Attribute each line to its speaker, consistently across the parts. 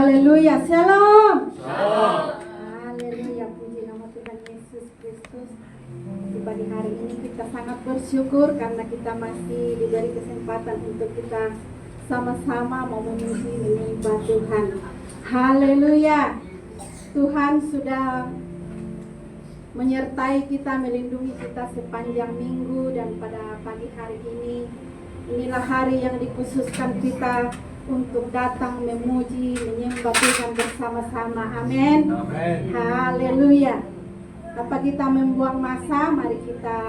Speaker 1: Haleluya, shalom.
Speaker 2: Shalom.
Speaker 1: Haleluya, puji nama Tuhan Yesus Kristus. Di pagi hari ini kita sangat bersyukur karena kita masih diberi kesempatan untuk kita sama-sama mau memuji menyembah Tuhan. Haleluya. Tuhan sudah menyertai kita, melindungi kita sepanjang minggu, dan pada pagi hari ini inilah hari yang dikhususkan kita untuk datang memuji, menyembah Tuhan bersama-sama. Amin. Haleluya. Apa kita membuang masa, mari kita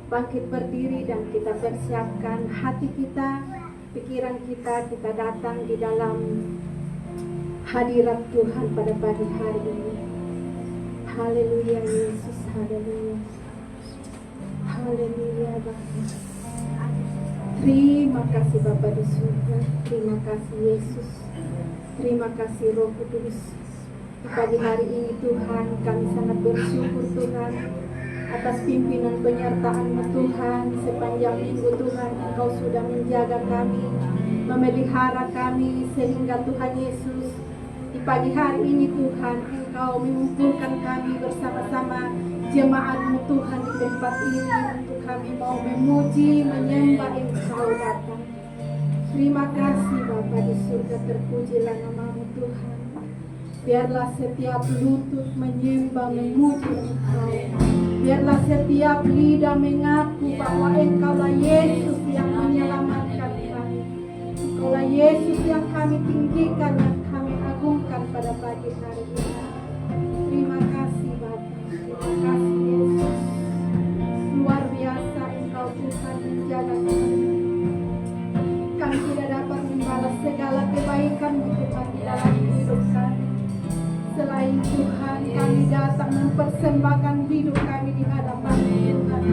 Speaker 1: bangkit berdiri dan kita persiapkan hati kita, pikiran kita datang di dalam hadirat Tuhan pada pagi hari ini. Haleluya Yesus, haleluya. Haleluya Bapa. Terima kasih Bapa di surga, terima kasih Yesus, terima kasih Roh Kudus. Di pagi hari ini Tuhan, kami sangat bersyukur Tuhan atas pimpinan penyertaan-Mu Tuhan. Sepanjang minggu Tuhan, Engkau sudah menjaga kami, memelihara kami, sehingga Tuhan Yesus di pagi hari ini Tuhan, Engkau mengumpulkan kami bersama-sama jemaat-Mu Tuhan di tempat ini untuk kami mau memuji, menyembah Engkau datang. Terima kasih Bapa di surga, terpujilah nama-Mu Tuhan. Biarlah setiap lutut menyembah, memuji Engkau. Biarlah setiap lidah mengaku bahwa Engkaulah Yesus yang menyelamatkan kami. Engkaulah Yesus yang kami tinggikan, yang kami agungkan pada pagi hari ini. Terima kasih Bapa, terima kasih Yesus. Luar biasa Engkau Tuhan menjaga kami. Kami tidak dapat membalas segala kebaikan-Mu Tuhan di dalam hidup kami. Selain Tuhan, kami datang mempersembahkan hidup kami di hadapan Tuhan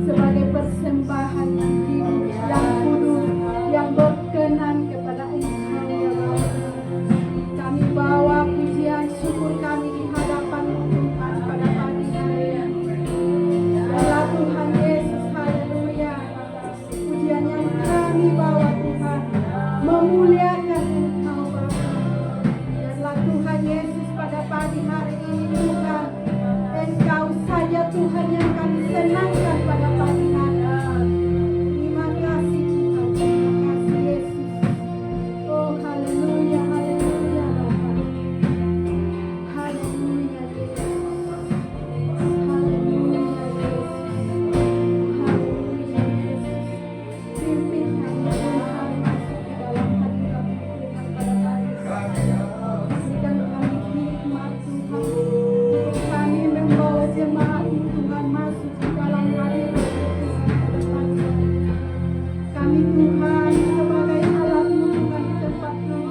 Speaker 1: sebagai persembahan yang hidup, yang kudus, yang berkenan kepada Engkau ya Bapa. Kami bawa pujian syukur kami di hadapan Tuhan pada pagi hari ini. Biarlah Tuhan Yesus, haleluya, pujian yang kami bawa Tuhan memuliakan Engkau Bapa. Biarlah Tuhan Yesus pada pagi hari ini Tuhan, Engkau saja Tuhan yang kami senangkan pada pagi hari ini. Terima kasih Tuhan, terima kasih Yesus. Oh haleluya, haleluya Bapa. Haleluya Yesus. Haleluya Yesus. Haleluya Yesus. Pimpin kami Tuhan masuk ke dalam hadirat-Mu Tuhan pada pagi hari ini. Berikan kami hikmat Tuhan untuk kami membawa jemaat-Mu Tuhan masuk ke dalam hadirat-Mu Tuhan pada pagi hari ini. Kami Tuhan sebagai alat-Mu Tuhan di tempat ini.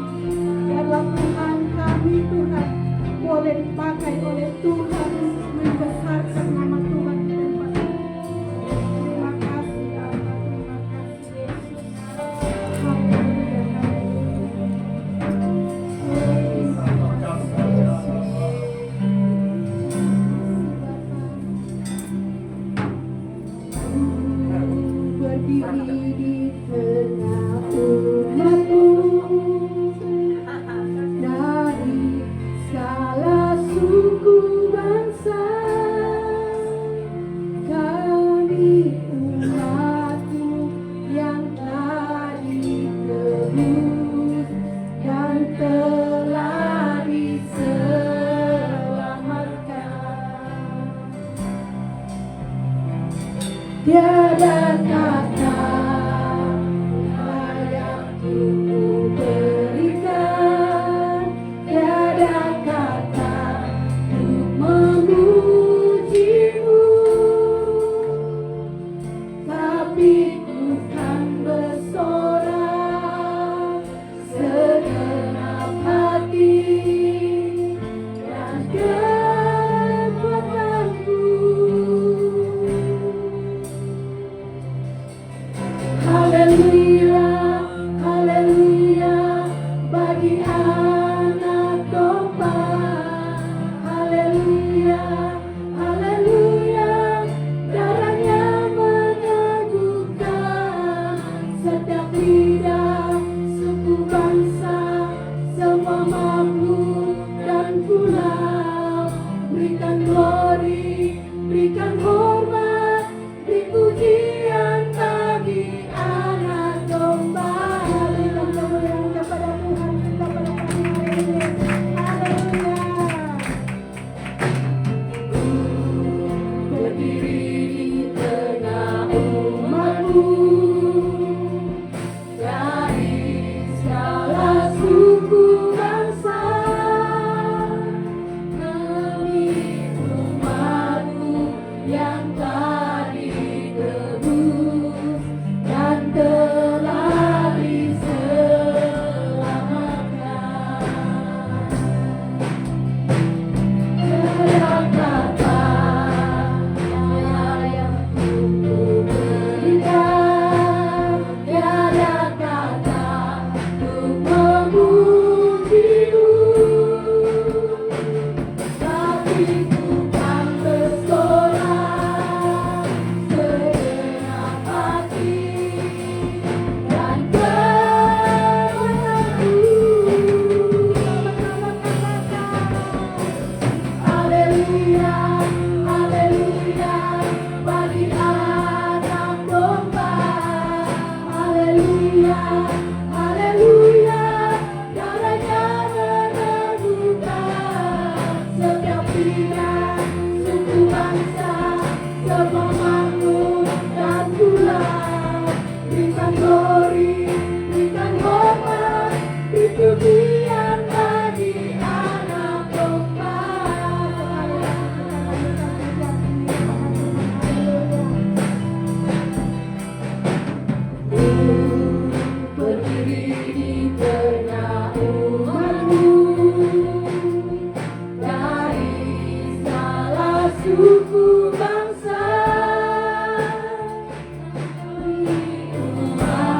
Speaker 1: Biarlah Tuhan kami Tuhan boleh dipakai oleh Tuhan untuk membesarkan nama Tuhan di tempat ini. Terima kasih Bapa, terima kasih Yesus. Haleluya, haleluya. Berdiri di tengah umat-Mu dari segala suku bangsa. Kami umat-Mu yang telah ditebus dan telah diselamatkan. Tiada kata layak untuk berikan, tiada kata untuk memuji-Mu, tapi ku kan bersorak segenap hati dan kekuatanku. Haleluya, haleluya bagi anak domba. Haleluya, haleluya, darahnya menyatukan setiap lidah, suku bangsa, semua telah diselamatkan. Tiada kata yang ku berikan, tiada kata untuk memujimu, tapi ku kan bersorak segenap hati dan berlaku. Haleluya, haleluya, bagi anak domba. Haleluya, haleluya, darahnya menebuskan setiap pilihan, suku bangsa, semua makhluk dan tulang. Berikan glory, berikan hormat, pujian bagi anak domba. Berdiri di tengah umatmu, dari salah suku bangsa, umat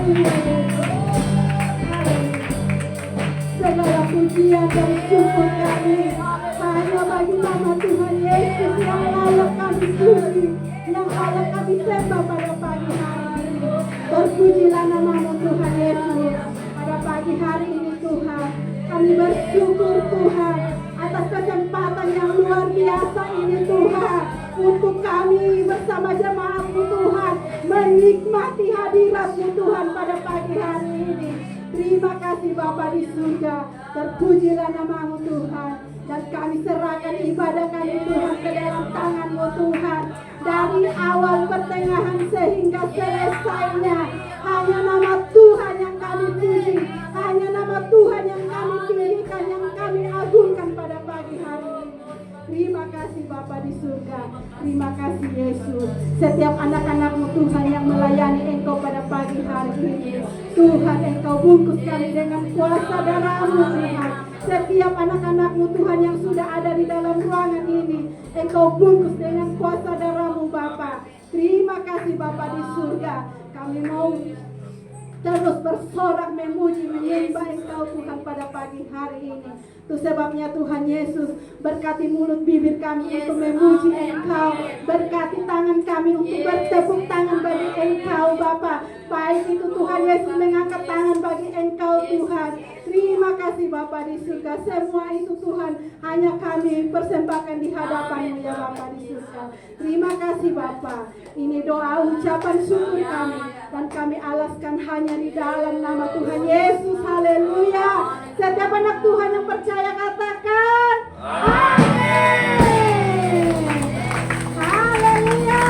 Speaker 1: Haleluya. Segala pujian dan syukur kami hanya bagi nama Tuhan Yesus yang layak kami puji, yang layak kami sembah pada pagi hari ini. Terpujilah nama-Mu Tuhan Yesus pada pagi hari ini Tuhan. Kami bersyukur Tuhan atas kesempatan yang luar biasa ini Tuhan, untuk kami bersama jemaat-Mu Tuhan menikmati hadirat-Mu Tuhan pada pagi hari ini. Terima kasih Bapa di surga, terpujilah nama-Mu Tuhan. Dan kami serahkan ibadah kami Tuhan ke dalam tangan-Mu Tuhan. Dari awal pertengahan sehingga selesainya, hanya nama Tuhan yang kami puji, hanya nama Tuhan yang kami tinggikan, yang kami agungkan pada pagi hari ini. Terima kasih Bapa di surga, terima kasih Yesus. Setiap anak-anak-Mu Tuhan yang melayani Engkau pada pagi hari ini, Tuhan Engkau bungkus kami dengan kuasa darah-Mu Tuhan. Setiap anak-anak-Mu Tuhan yang sudah ada di dalam ruangan ini, Engkau bungkus dengan kuasa darah-Mu Bapa. Terima kasih Bapa di surga. Kami mau terus bersorak memuji menyembah Engkau Tuhan pada pagi hari ini. Itu sebabnya Tuhan Yesus, berkati mulut bibir kami untuk memuji Engkau, berkati tangan kami untuk bertepuk tangan bagi Engkau Bapa. Baik itu Tuhan Yesus mengangkat tangan bagi Engkau Tuhan. Terima kasih Bapa di surga. Semua itu Tuhan hanya kami persembahkan di hadapan-Mu ya Bapa di surga. Terima kasih Bapa. Ini doa ucapan syukur kami, dan kami alaskan hanya di dalam nama Tuhan Yesus. Haleluya. Setiap anak Tuhan yang percaya katakan amin. Haleluya.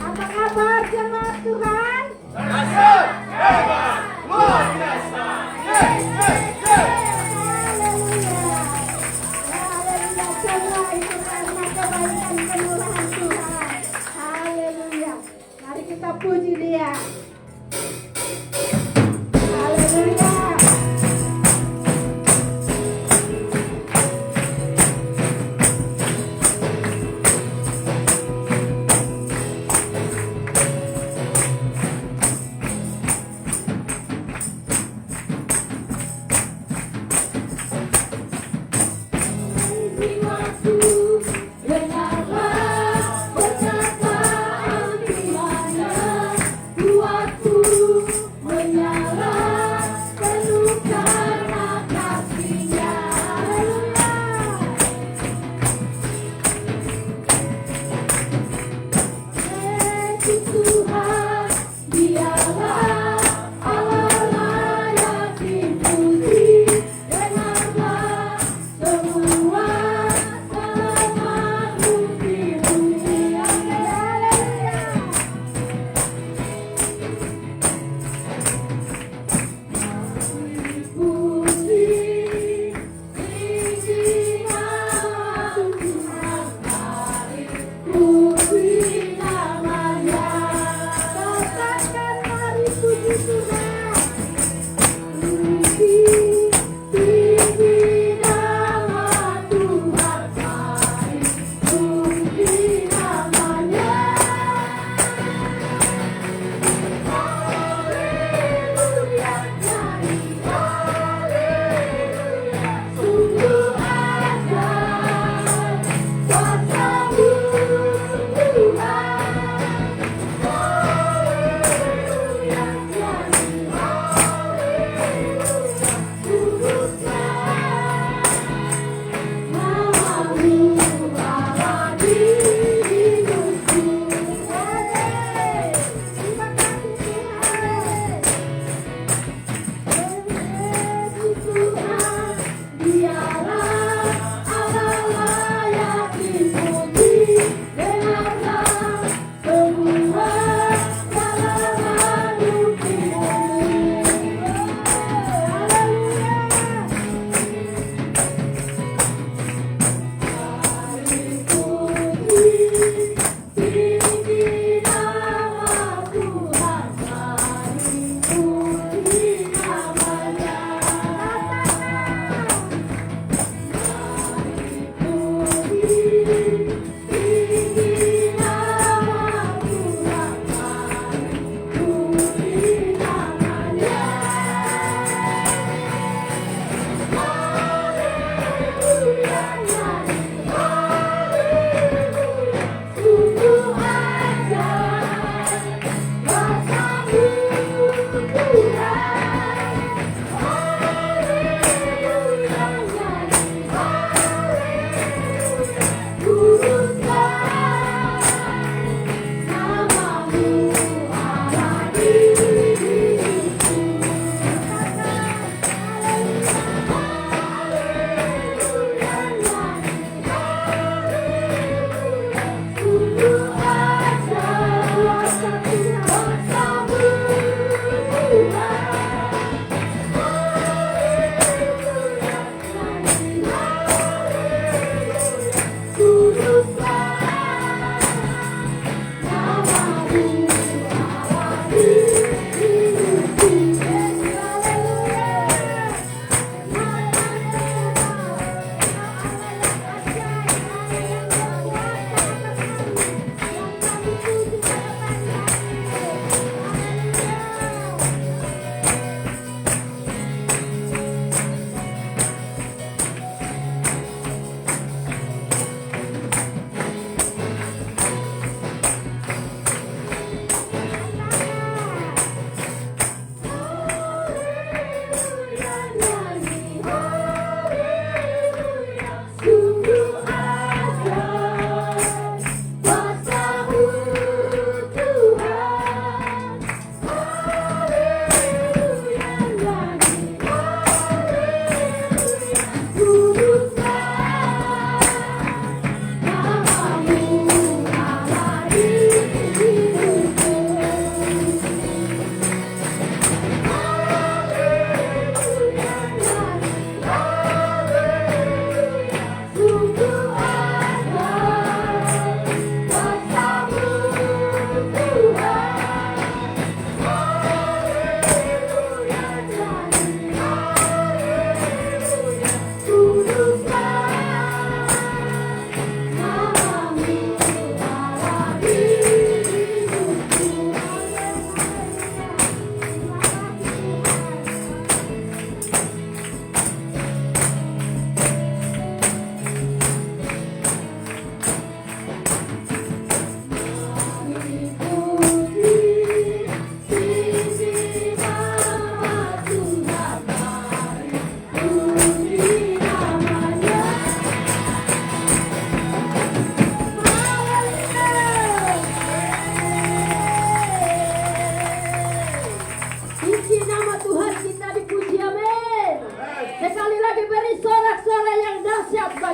Speaker 1: Apa kabar jemaat Tuhan?
Speaker 2: Dahsyat, hebat, luar biasa.
Speaker 1: Haleluya. Haleluya. Semua itu karena kebaikan kemurahan Tuhan. Haleluya. Mari kita puji Dia. Haleluya.
Speaker 3: Jiwaku dengarlah perkataan firman-Nya, buatku menyala penuh karena kasih-Nya. Yesus Tuhan, Dialah Allah layak dipuji. Dengarlah semua kelemahanku dipuji. Haleluya. Puji, tinggi nama Tuhan, mari puji nama-Nya. Katakanlah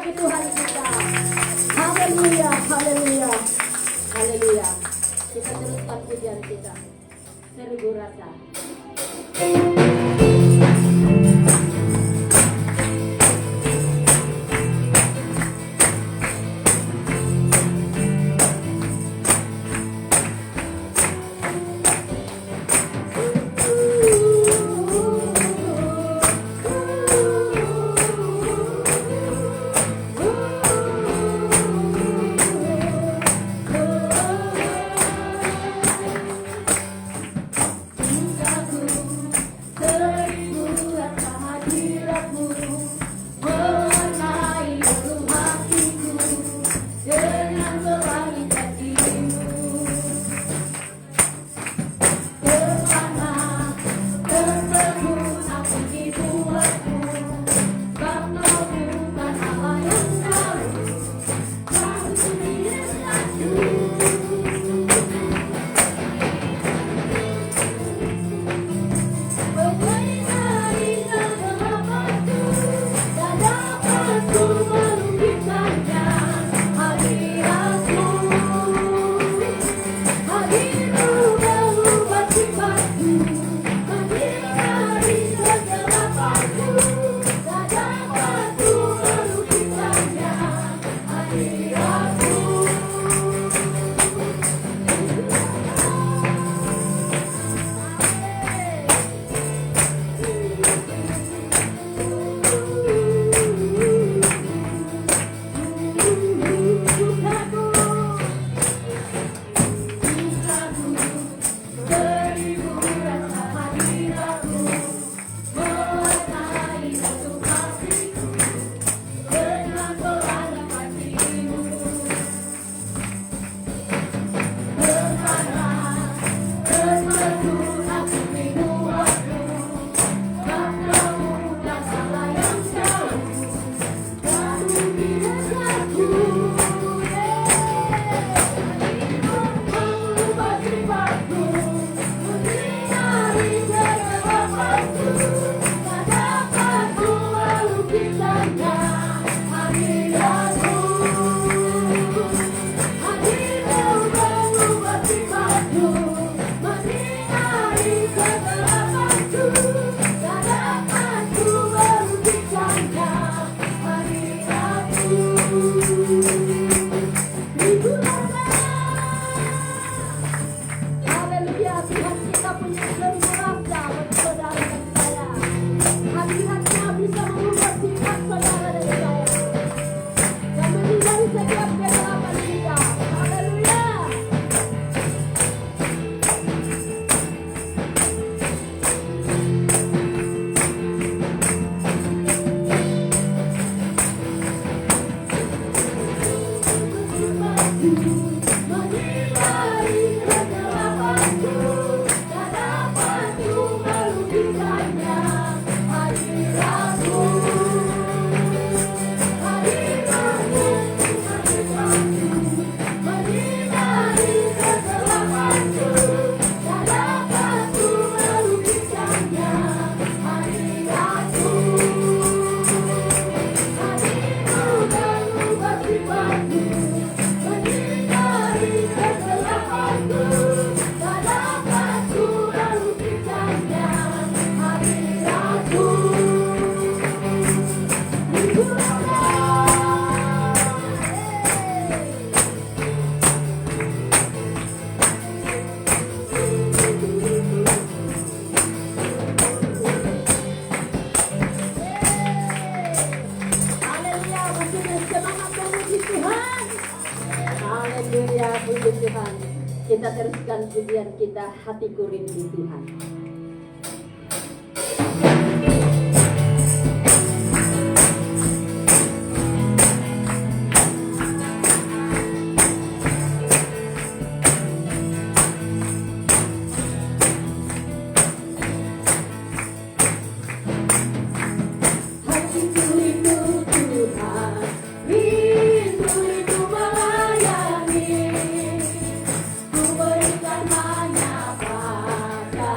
Speaker 3: bagi Tuhan kita. Haleluya, haleluya, haleluya. Kita teruskan pujian kita. 1000 rasa. Tuhan. Kita teruskan pujian kita, hatiku rindu Tuhan. Ku berikan hanya pada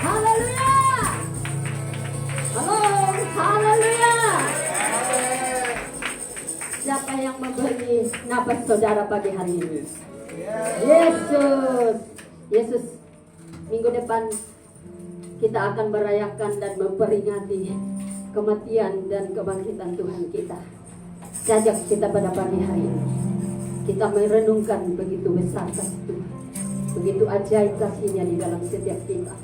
Speaker 3: Haleluya. Halo, haleluya. Siapa yang memberi napas saudara pagi hari ini? Yesus. Yesus, minggu depan kita akan merayakan dan memperingati kematian dan kebangkitan Tuhan kita. Jajak kita pada pagi hari ini, kita merenungkan begitu besar kasih Tuhan, begitu ajaib kasih-Nya di dalam setiap kita.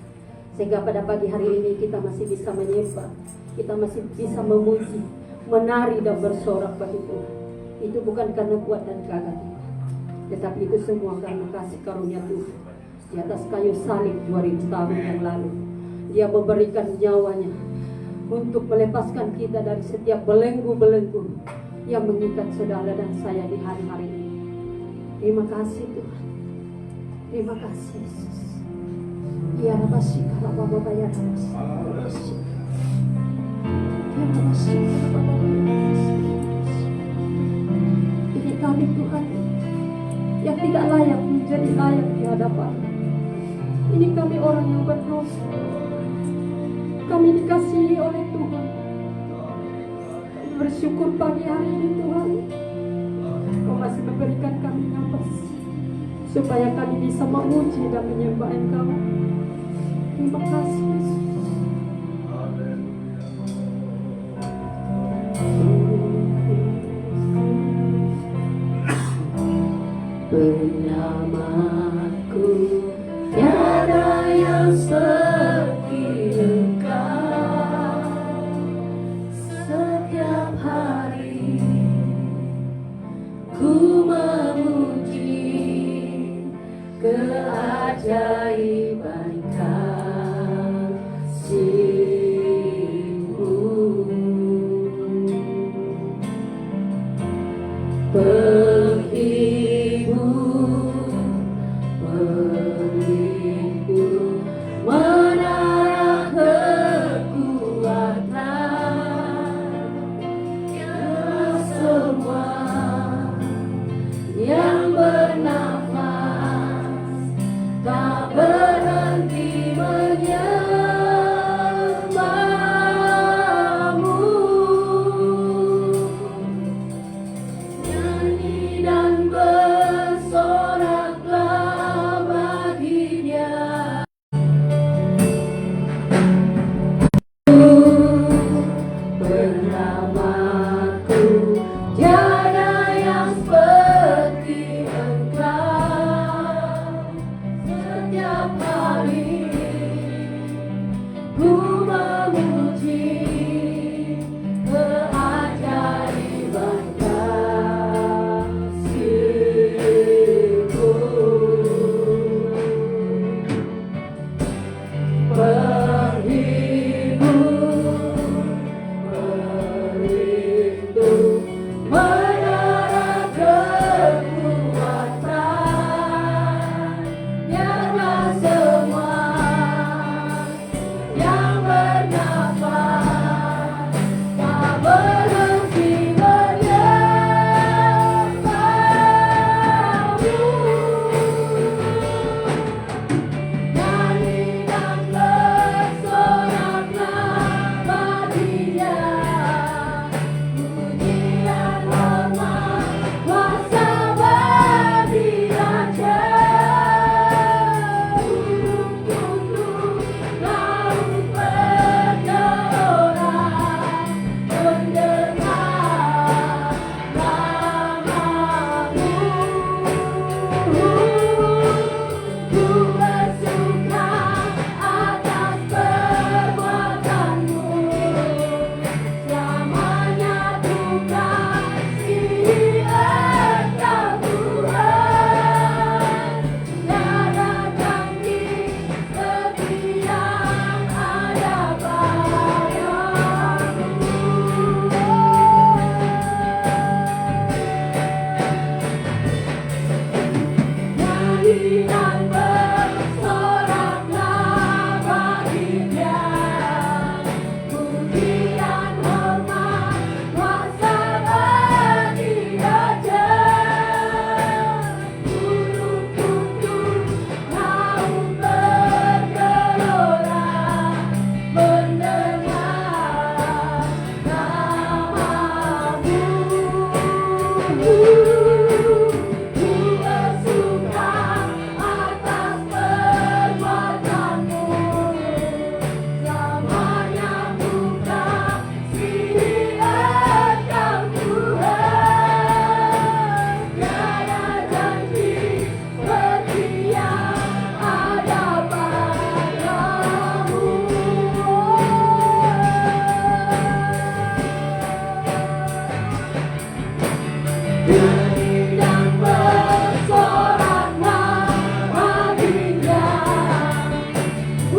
Speaker 3: Sehingga pada pagi hari ini kita masih bisa menyembah, kita masih bisa memuji, menari dan bersorak bagi Tuhan. Itu bukan karena kuat dan gagah Tuhan, tetapi itu semua karena kasih karunia Tuhan. Di atas kayu salib 2000 tahun yang lalu, Dia memberikan nyawanya untuk melepaskan kita dari setiap belenggu-belenggu yang mengikat saudara dan saya di hari-hari ini. Terima kasih Tuhan. Terima kasih Yesus. Ya Rabbi, kalau Bapa ya Rabbi. Ya Rabbi, kalau Bapa ya ini kami Tuhan yang tidak layak menjadi layak di hadapan. Ini kami orang yang berdosa. Kami dikasihi oleh Tuhan. Kami bersyukur pagi hari ini Tuhan, Kau masih memberikan kami nafas supaya kami bisa memuji dan menyembah Engkau. Terima kasih Yesus. Bersamaku tiada yang seperti Engkau. Setiap hari ku memuji keajaiban kasih-Mu. Penghibur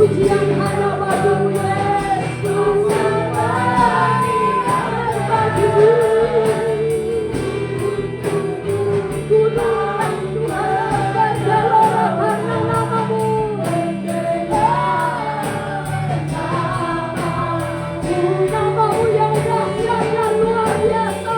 Speaker 3: pujian hanya bagi Yesus, bagi Tuhan bergelora karena namamu. Namamu yang dahsyat dan luar biasa.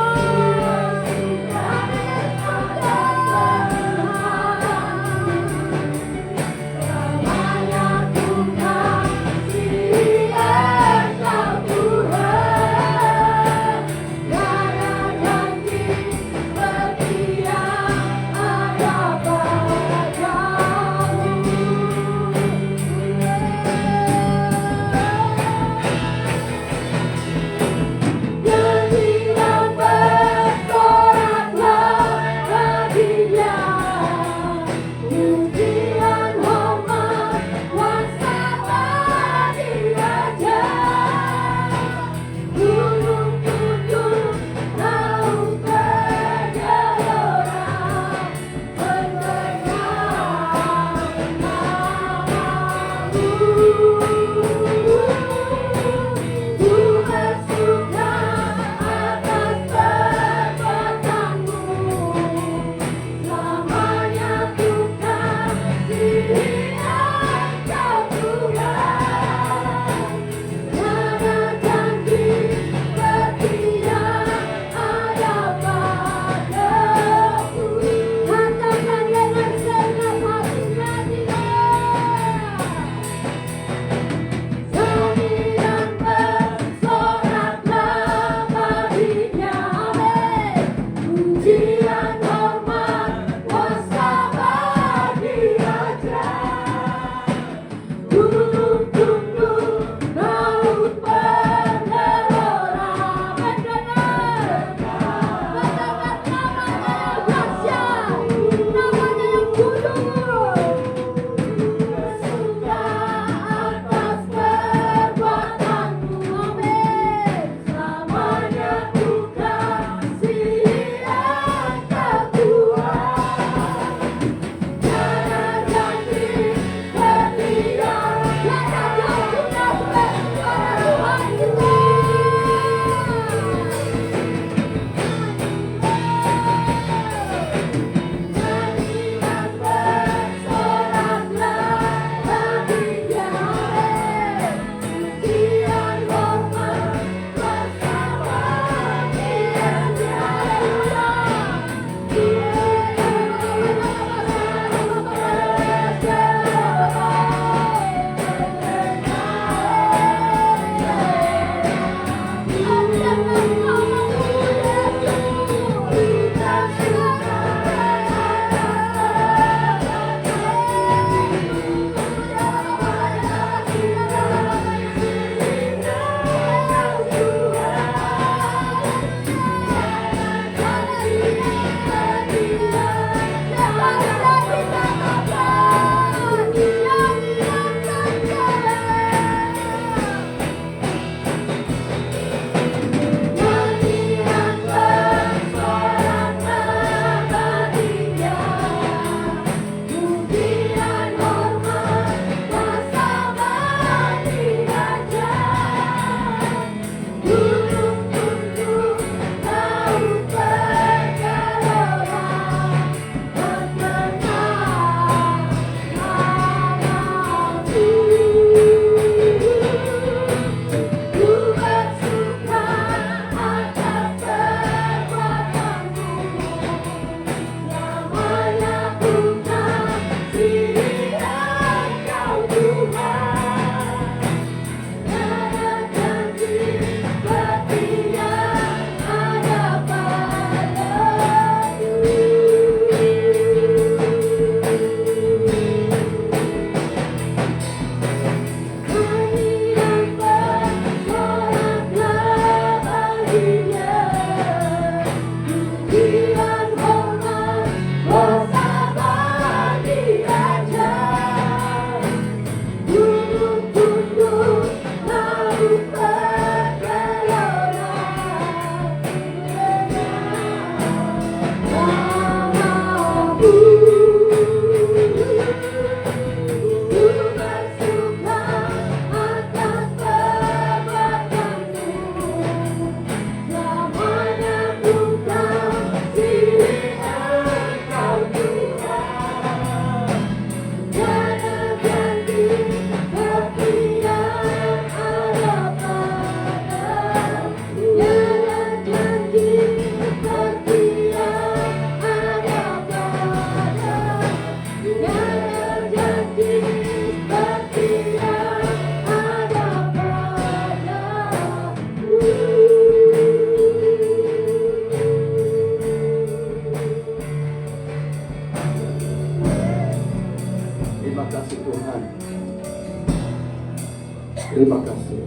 Speaker 4: Terima kasih.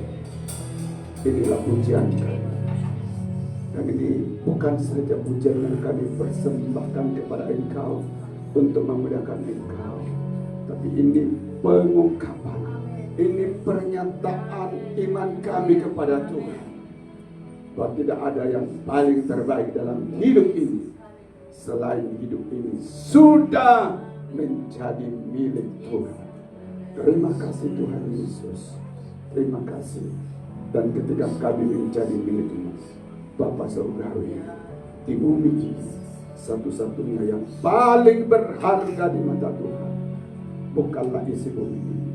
Speaker 4: Inilah pujian kami. Dan ini bukan saja pujian yang kami persembahkan kepada Engkau untuk memuliakan Engkau, tapi ini pengungkapan, ini pernyataan iman kami kepada Tuhan, bahwa tidak ada yang paling terbaik dalam hidup ini selain hidup ini sudah menjadi milik Tuhan. Terima kasih Tuhan Yesus. Terima kasih. Dan ketika kami menjadi milik-Mu, Bapa Surgawi, di bumi ini satu-satunya yang paling berharga di mata Tuhan bukanlah isi bumi ini,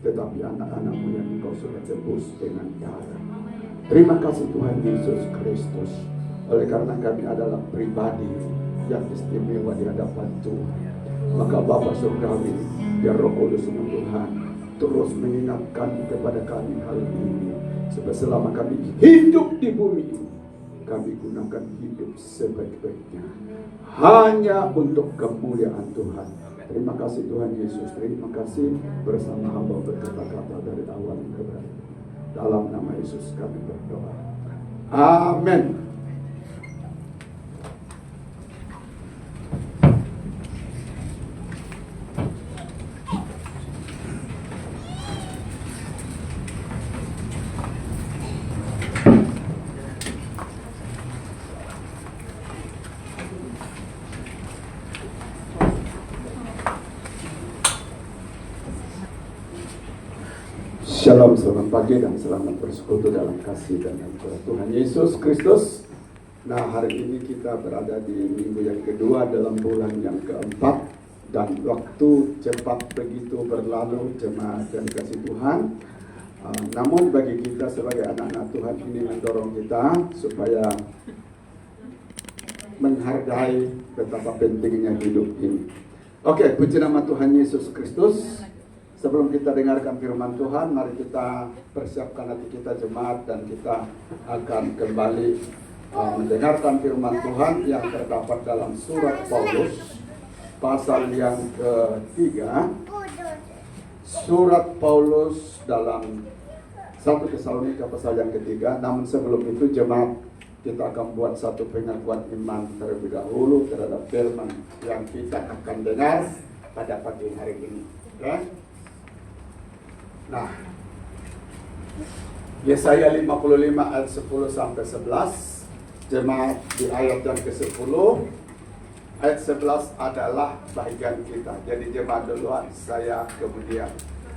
Speaker 4: tetapi anak-anak-Mu yang Engkau sudah tebus dengan darah. Terima kasih Tuhan Yesus Kristus. Oleh karena kami adalah pribadi yang istimewa di hadapan Tuhan, maka Bapa Surgawi, biar Roh Kudus Tuhan terus mengingatkan kepada kami hal ini, sebab selama kami hidup di bumi ini, kami gunakan hidup sebaik-baiknya hanya untuk kemuliaan Tuhan. Terima kasih Tuhan Yesus. Terima kasih bersama hamba berkata-kata dari awal hingga berakhir. Dalam nama Yesus kami berdoa. Amin. Shalom, selamat pagi dan selamat bersekutu dalam kasih dan anugerah Tuhan Yesus Kristus. Nah, hari ini kita berada di minggu yang kedua dalam bulan yang keempat, dan waktu cepat begitu berlalu jemaat dan kasih Tuhan. Namun bagi kita sebagai anak-anak Tuhan ini mendorong kita supaya menghargai betapa pentingnya hidup ini. Oke, puji nama Tuhan Yesus Kristus. Sebelum kita dengarkan firman Tuhan, mari kita persiapkan hati kita jemaat, dan kita akan kembali mendengarkan firman Tuhan yang terdapat dalam surat Paulus pasal yang ketiga. Surat Paulus dalam 1 Tesalonika pasal yang ketiga. Namun sebelum itu jemaat, kita akan buat satu pengakuan iman terlebih dahulu terhadap firman yang kita akan dengar pada pagi hari ini. Okay? Nah, Yesaya 55 ayat 10 sampai 11, jemaat di ayat yang ke-10, ayat 11 adalah bagian kita. Jadi jemaat duluan, saya kemudian.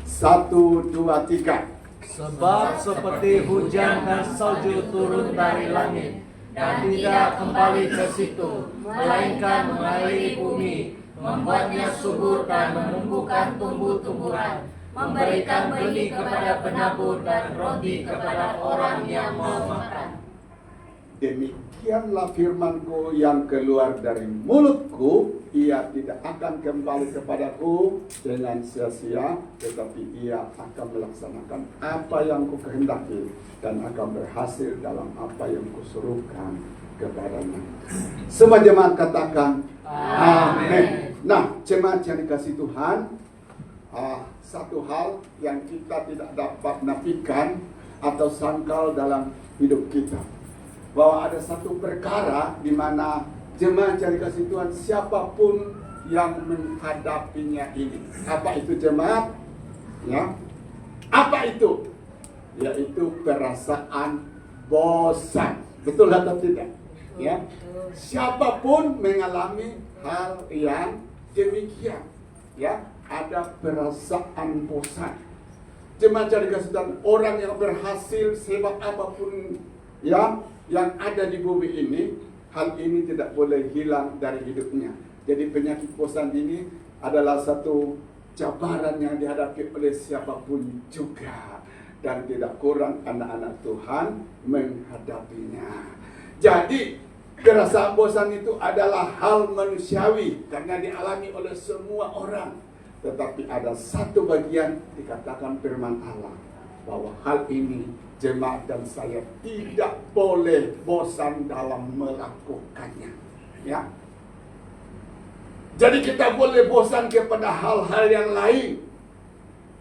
Speaker 4: 1, 2, 3.
Speaker 2: Sebab seperti hujan dan salju turun dari langit dan tidak kembali ke situ, melainkan mengairi bumi, membuatnya subur dan menumbuhkan tumbuh-tumbuhan, memberikan benih kepada penabur dan roti kepada orang yang mau makan.
Speaker 4: Demikianlah firmanku yang keluar dari mulutku, ia tidak akan kembali kepadaku dengan sia-sia, tetapi ia akan melaksanakan apa yang kukehendaki dan akan berhasil dalam apa yang kusuruhkan kepadanya. Semua jemaat katakan amin. Nah, jemaat yang dikasih Tuhan, satu hal yang kita tidak dapat nafikan atau sangkal dalam hidup kita, bahwa ada satu perkara di mana jemaat yang dikasih Tuhan, siapapun yang menghadapinya ini. Apa itu jemaat? Ya, apa itu? Yaitu perasaan bosan. Betul atau tidak? Ya, siapapun mengalami hal yang demikian. Ya, ada perasaan bosan. Jemaat yang dikasih Tuhan, orang yang berhasil sehebat apapun ya yang ada di bumi ini, hal ini tidak boleh hilang dari hidupnya. Jadi penyakit bosan ini adalah satu cabaran yang dihadapi oleh siapapun juga, dan tidak kurang anak-anak Tuhan menghadapinya. Jadi perasaan bosan itu adalah hal manusiawi karena dialami oleh semua orang. Tetapi ada satu bagian dikatakan firman Allah, bahwa hal ini jemaat dan saya tidak boleh bosan dalam melakukannya. Ya. Jadi kita boleh bosan kepada hal-hal yang lain.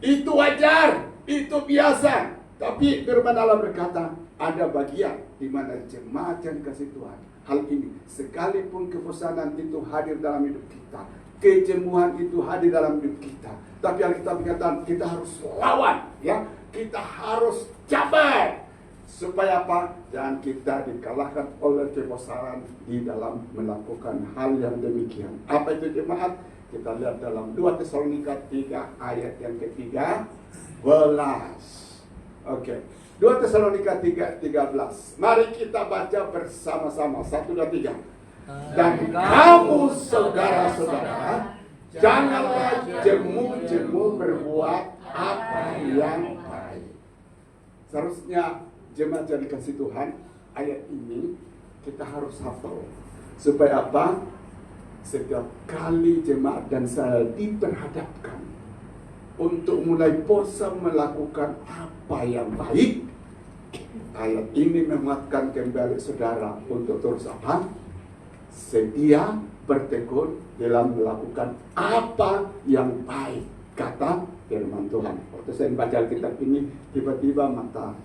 Speaker 4: Itu wajar, itu biasa. Tapi firman Allah berkata, ada bagian di mana jemaat yang dikasih Tuhan. Hal ini, sekalipun kebosanan itu hadir dalam hidup kita, kejemuhan itu hadir dalam hidup kita, tapi Alkitab berkata kita harus lawan, ya, kita harus capai. Supaya apa? Jangan kita dikalahkan oleh kebosanan di dalam melakukan hal yang demikian. Apa itu jemaat? Kita lihat dalam 2 Tesalonika 3 ayat yang ke-13. Oke. 2 Tesalonika 3:13. Mari kita baca bersama-sama. 1, 2, 3. Dan kamu saudara-saudara, janganlah jemu-jemu berbuat apa yang baik. Seharusnya jemaat yang dikasih Tuhan, ayat ini kita harus hafal. Supaya apa? Setiap kali jemaat dan saya diperhadapkan untuk mulai bosan melakukan apa yang baik, ayat ini menguatkan kembali saudara untuk terus apa? Setia bertekun dalam melakukan apa yang baik, kata firman Tuhan. Waktu saya membaca Alkitab ini, tiba-tiba mata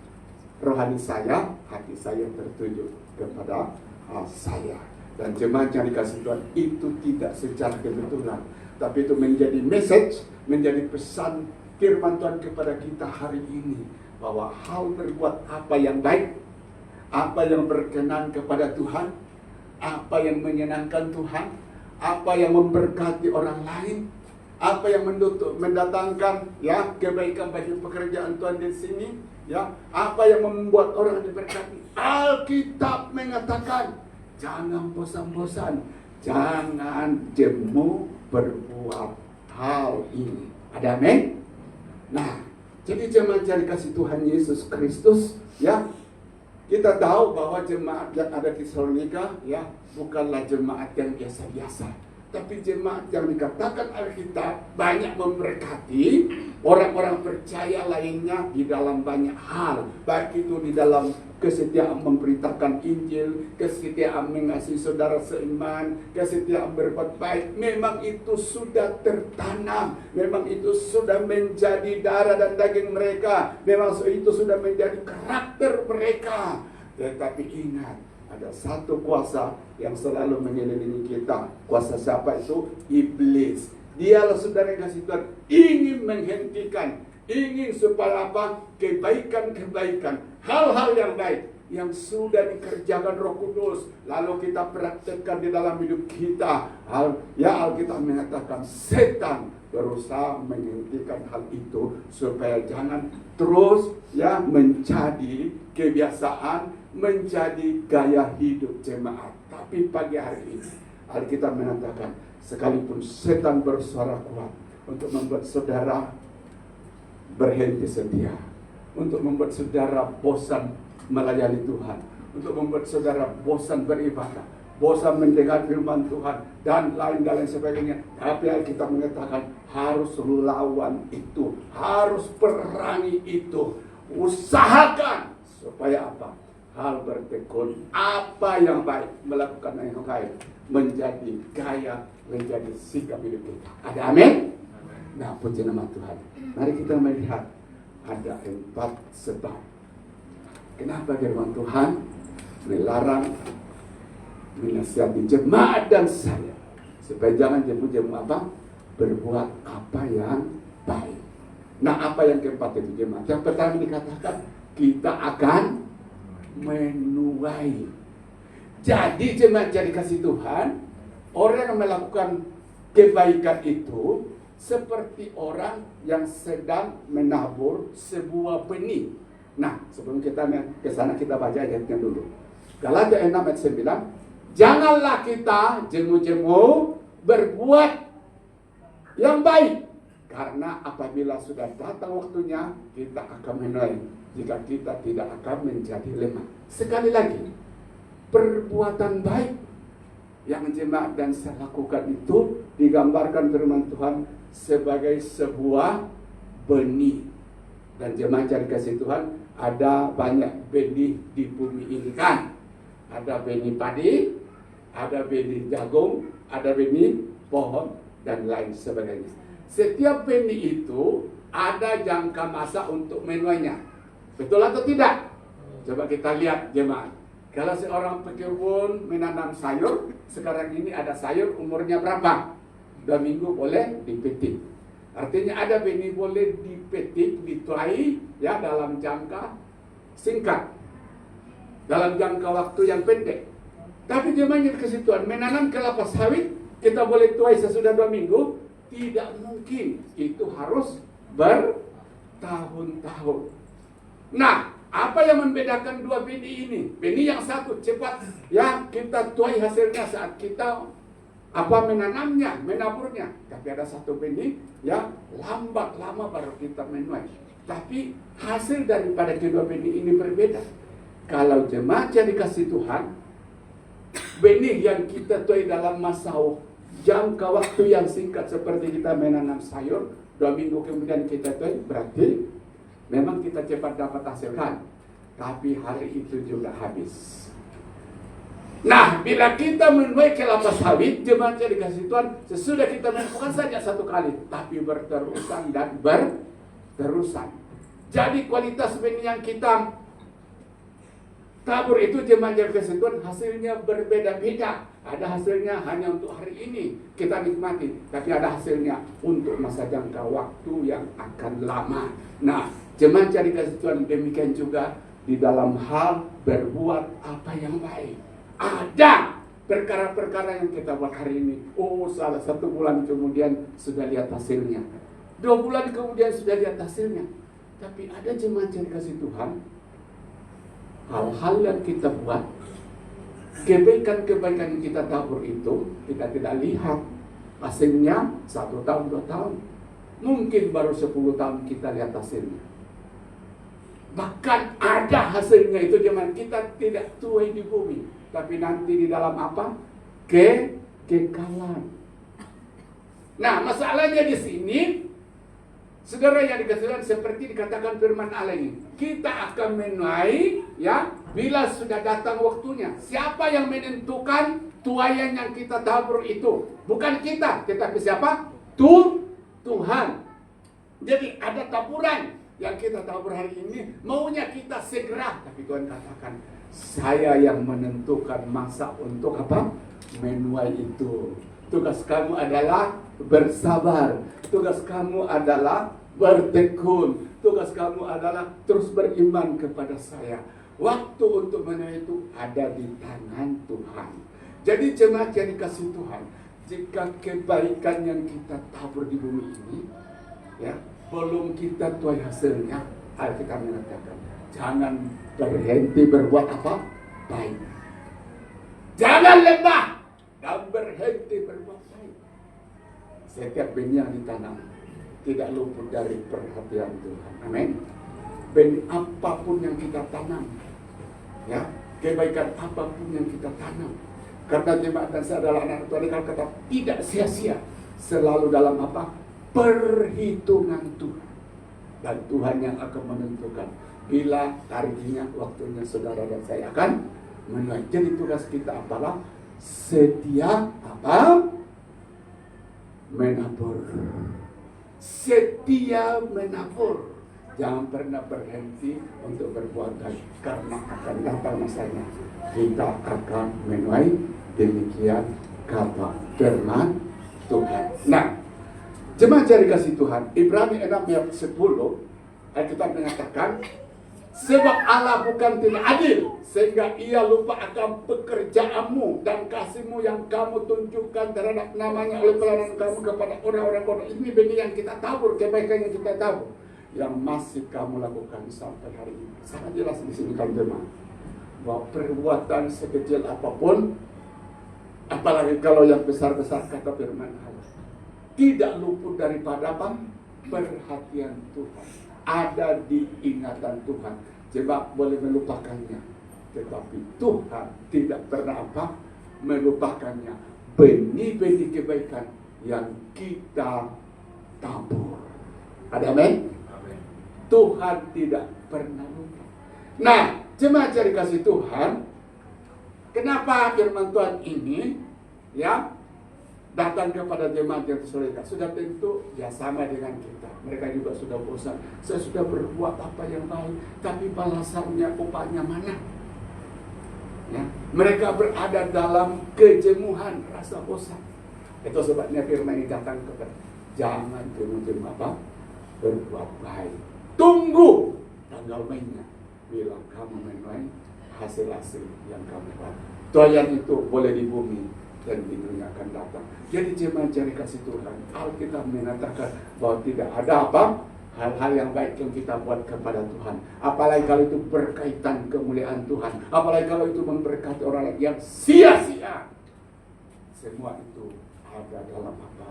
Speaker 4: rohani saya, hati saya tertuju kepada saya. Dan jemaat yang dikasih Tuhan itu tidak secara kebetulan, tapi itu menjadi message, menjadi pesan firman Tuhan kepada kita hari ini, bahwa hal berbuat apa yang baik, apa yang berkenan kepada Tuhan, apa yang menyenangkan Tuhan, apa yang memberkati orang lain, apa yang mendatangkan ya kebaikan bagi pekerjaan Tuhan di sini, ya, apa yang membuat orang diberkati. Alkitab mengatakan, jangan bosan-bosan, jangan jemu berbuat hal ini. Ada amin? Nah, jadi jemaat yang dikasih Tuhan Yesus Kristus, ya, kita tahu bahwa jemaat yang ada di Tesalonika, ya, bukanlah jemaat yang biasa-biasa, tapi jemaat yang dikatakan Alkitab banyak memberkati orang-orang percaya lainnya di dalam banyak hal, baik itu di dalam kesetiaan memberitakan Injil, kesetiaan mengasihi saudara seiman, kesetiaan berbuat baik. Memang itu sudah tertanam, memang itu sudah menjadi darah dan daging mereka, memang itu sudah menjadi karakter mereka. Tetapi ingat, ada satu kuasa yang selalu mengelilingi kita. Kuasa siapa itu? Iblis. Dialah saudara yang kasih Tuhan ingin menghentikan, ingin supaya apa? Kebaikan-kebaikan, hal-hal yang baik yang sudah dikerjakan Roh Kudus, lalu kita praktekkan di dalam hidup kita. Alkitab mengatakan setan berusaha menghentikan hal itu supaya jangan terus ya menjadi kebiasaan, menjadi gaya hidup jemaat. Tapi pagi hari ini Alkitab mengatakan, sekalipun setan bersuara kuat untuk membuat saudara berhenti setia, untuk membuat saudara bosan melayani Tuhan, untuk membuat saudara bosan beribadah, bosan mendengar firman Tuhan, dan lain-lain sebagainya. Tapi Alkitab mengatakan harus lawan itu, harus perangi itu. Usahakan supaya apa? Hal bertekun, apa yang baik, melakukan yang baik, menjadi gaya, menjadi sikap hidup kita. Ada amin? Nah, puji nama Tuhan. Mari kita melihat ada 4 sebab kenapa firman Tuhan melarang, menasihati jemaat dan saya supaya jangan jemu-jemu apa? Berbuat apa yang baik. Nah, apa yang keempat itu jemaat? Yang pertama dikatakan kita akan menuai. Jadi jemaat jadi kasih Tuhan, orang yang melakukan kebaikan itu seperti orang yang sedang menabur sebuah benih. Nah, sebelum kita ke sana kita baca ayatnya dulu. Galatia 6 ayat 9. Janganlah kita jemu-jemu berbuat yang baik, karena apabila sudah datang waktunya kita akan menuai jika kita tidak akan menjadi lemah. Sekali lagi, perbuatan baik yang jemaat dan saya lakukan itu digambarkan firman Tuhan sebagai sebuah benih. Dan jemaat yang dikasih Tuhan, ada banyak benih di bumi ini kan. Ada benih padi, ada benih jagung, ada benih pohon, dan lain sebagainya. Setiap benih itu ada jangka masa untuk menuainya. Betul atau tidak? Coba kita lihat jemaat. Kalau seorang pekebun menanam sayur, sekarang ini ada sayur umurnya berapa? 2 minggu boleh dipetik. Artinya ada benih boleh dipetik, dituai ya dalam jangka singkat, dalam jangka waktu yang pendek. Tapi jemaat kasih Tuhan, menanam kelapa sawit kita boleh tuai sesudah 2 minggu? Tidak mungkin. Itu harus bertahun-tahun. Nah, apa yang membedakan dua benih ini? Benih yang satu cepat ya kita tuai hasilnya saat kita menanamnya, menaburnya. Tapi ada satu benih ya lambat lama baru kita menuai. Tapi hasil daripada kedua benih ini berbeda. Kalau jemaat yang dikasih Tuhan, benih yang kita tuai dalam masa jangka waktu yang singkat seperti kita menanam sayur, 2 minggu kemudian kita tuai, berarti memang kita cepat dapat hasilkan. Tapi hari itu juga habis. Nah, bila kita menuai kelapa sawit, jemaat yang dikasih Tuhan, sesudah kita menuai bukan saja 1 kali, tapi berterusan dan berterusan. Jadi kualitas benih yang kita tabur itu jemaat yang dikasih Tuhan, hasilnya berbeda-beda. Ada hasilnya hanya untuk hari ini kita nikmati, tapi ada hasilnya untuk masa jangka waktu yang akan lama. Nah, jemaat yang dikasih Tuhan, demikian juga di dalam hal berbuat apa yang baik. Ada perkara-perkara yang kita buat hari ini, salah 1 bulan kemudian sudah lihat hasilnya, 2 bulan kemudian sudah lihat hasilnya. Tapi ada jemaat yang dikasih Tuhan, hal-hal yang kita buat, kebaikan-kebaikan yang kita tabur itu, kita tidak lihat hasilnya 1 tahun, 2 tahun. Mungkin baru 10 tahun kita lihat hasilnya. Bahkan ada hasilnya itu zaman kita tidak tuai di bumi, tapi nanti di dalam apa? Kekekalan. Nah, masalahnya di sini, saudara yang dikasih seperti dikatakan firman Allah ini, kita akan menuai ya bila sudah datang waktunya. Siapa yang menentukan tuaian yang kita tabur itu? Bukan kita, tetapi siapa? Tuhan. Jadi ada taburan yang kita tabur hari ini, maunya kita segera, tapi Tuhan katakan, saya yang menentukan masa untuk apa? Menuai itu. Tugas kamu adalah bersabar. Tugas kamu adalah bertekun. Tugas kamu adalah terus beriman kepada saya. Waktu untuk menuai itu ada di tangan Tuhan. Jadi jemaat yang dikasih Tuhan, jika kebaikan yang kita tabur di bumi ini ya belum kita tuai hasilnya, Alkitab mengatakan jangan berhenti berbuat apa? Baik. Jangan lemah dan berhenti berbuat baik. Setiap benih yang ditanam tidak luput dari perhatian Tuhan. Amin. Benih apapun yang kita tanam, ya, kebaikan apapun yang kita tanam, karena jemaat dan saya adalah anak Tuhan, kata tidak sia-sia, selalu dalam apa? Perhitungan Tuhan. Dan Tuhan yang akan menentukan bila tarikhnya, waktunya saudara dan saya akan menuai. Jadi tugas kita apalah? Setia apa? Menabur. Setia menabur. Jangan pernah berhenti untuk berbuat baik, karena akan datang masanya kita akan menuai. Demikian kata firman Tuhan. Nah, jemaat yang dikasih Tuhan, Ibrani 6 ayat 10, Alkitab mengatakan, sebab Allah bukan tidak adil, sehingga ia lupa akan pekerjaanmu dan kasihmu yang kamu tunjukkan terhadap namanya oleh pelayanan kamu kepada orang-orang bodoh. Ini benih yang kita tabur, kebaikan yang kita tabur, yang masih kamu lakukan sampai hari ini. Sangat jelas di sini kan jemaat, bahwa perbuatan sekecil apapun, apalagi kalau yang besar-besar, kata firman Allah, tidak luput daripada apa? Perhatian Tuhan. Ada di ingatan Tuhan. Sebab boleh melupakannya, tetapi Tuhan tidak pernah apa? Melupakannya. Benih-benih kebaikan yang kita tabur. Ada amin? Tuhan tidak pernah lupa. Nah, jemaat yang dikasih Tuhan, kenapa firman Tuhan ini ya datang kepada jemaat yang Tesalonika, sudah tentu ya sama dengan kita. Mereka juga sudah bosan. Saya sudah berbuat apa yang baik, tapi balasannya, upahnya mana? Ya, mereka berada dalam kejenuhan, rasa bosan. Itu sebabnya firman ini datang kepada jangan jemu-jemu apa? Berbuat baik. Tunggu tanggal mainnya bila kamu menuai hasil-hasil yang kamu buat. Doayan itu boleh di bumi dan di dunia akan datang. Jadi jemaat cari kasih Tuhan, Alkitab mengatakan bahwa tidak ada apa hal-hal yang baik yang kita buat kepada Tuhan. Apalagi kalau itu berkaitan kemuliaan Tuhan. Apalagi kalau itu memberkati orang lain yang sia-sia. Semua itu ada dalam apa?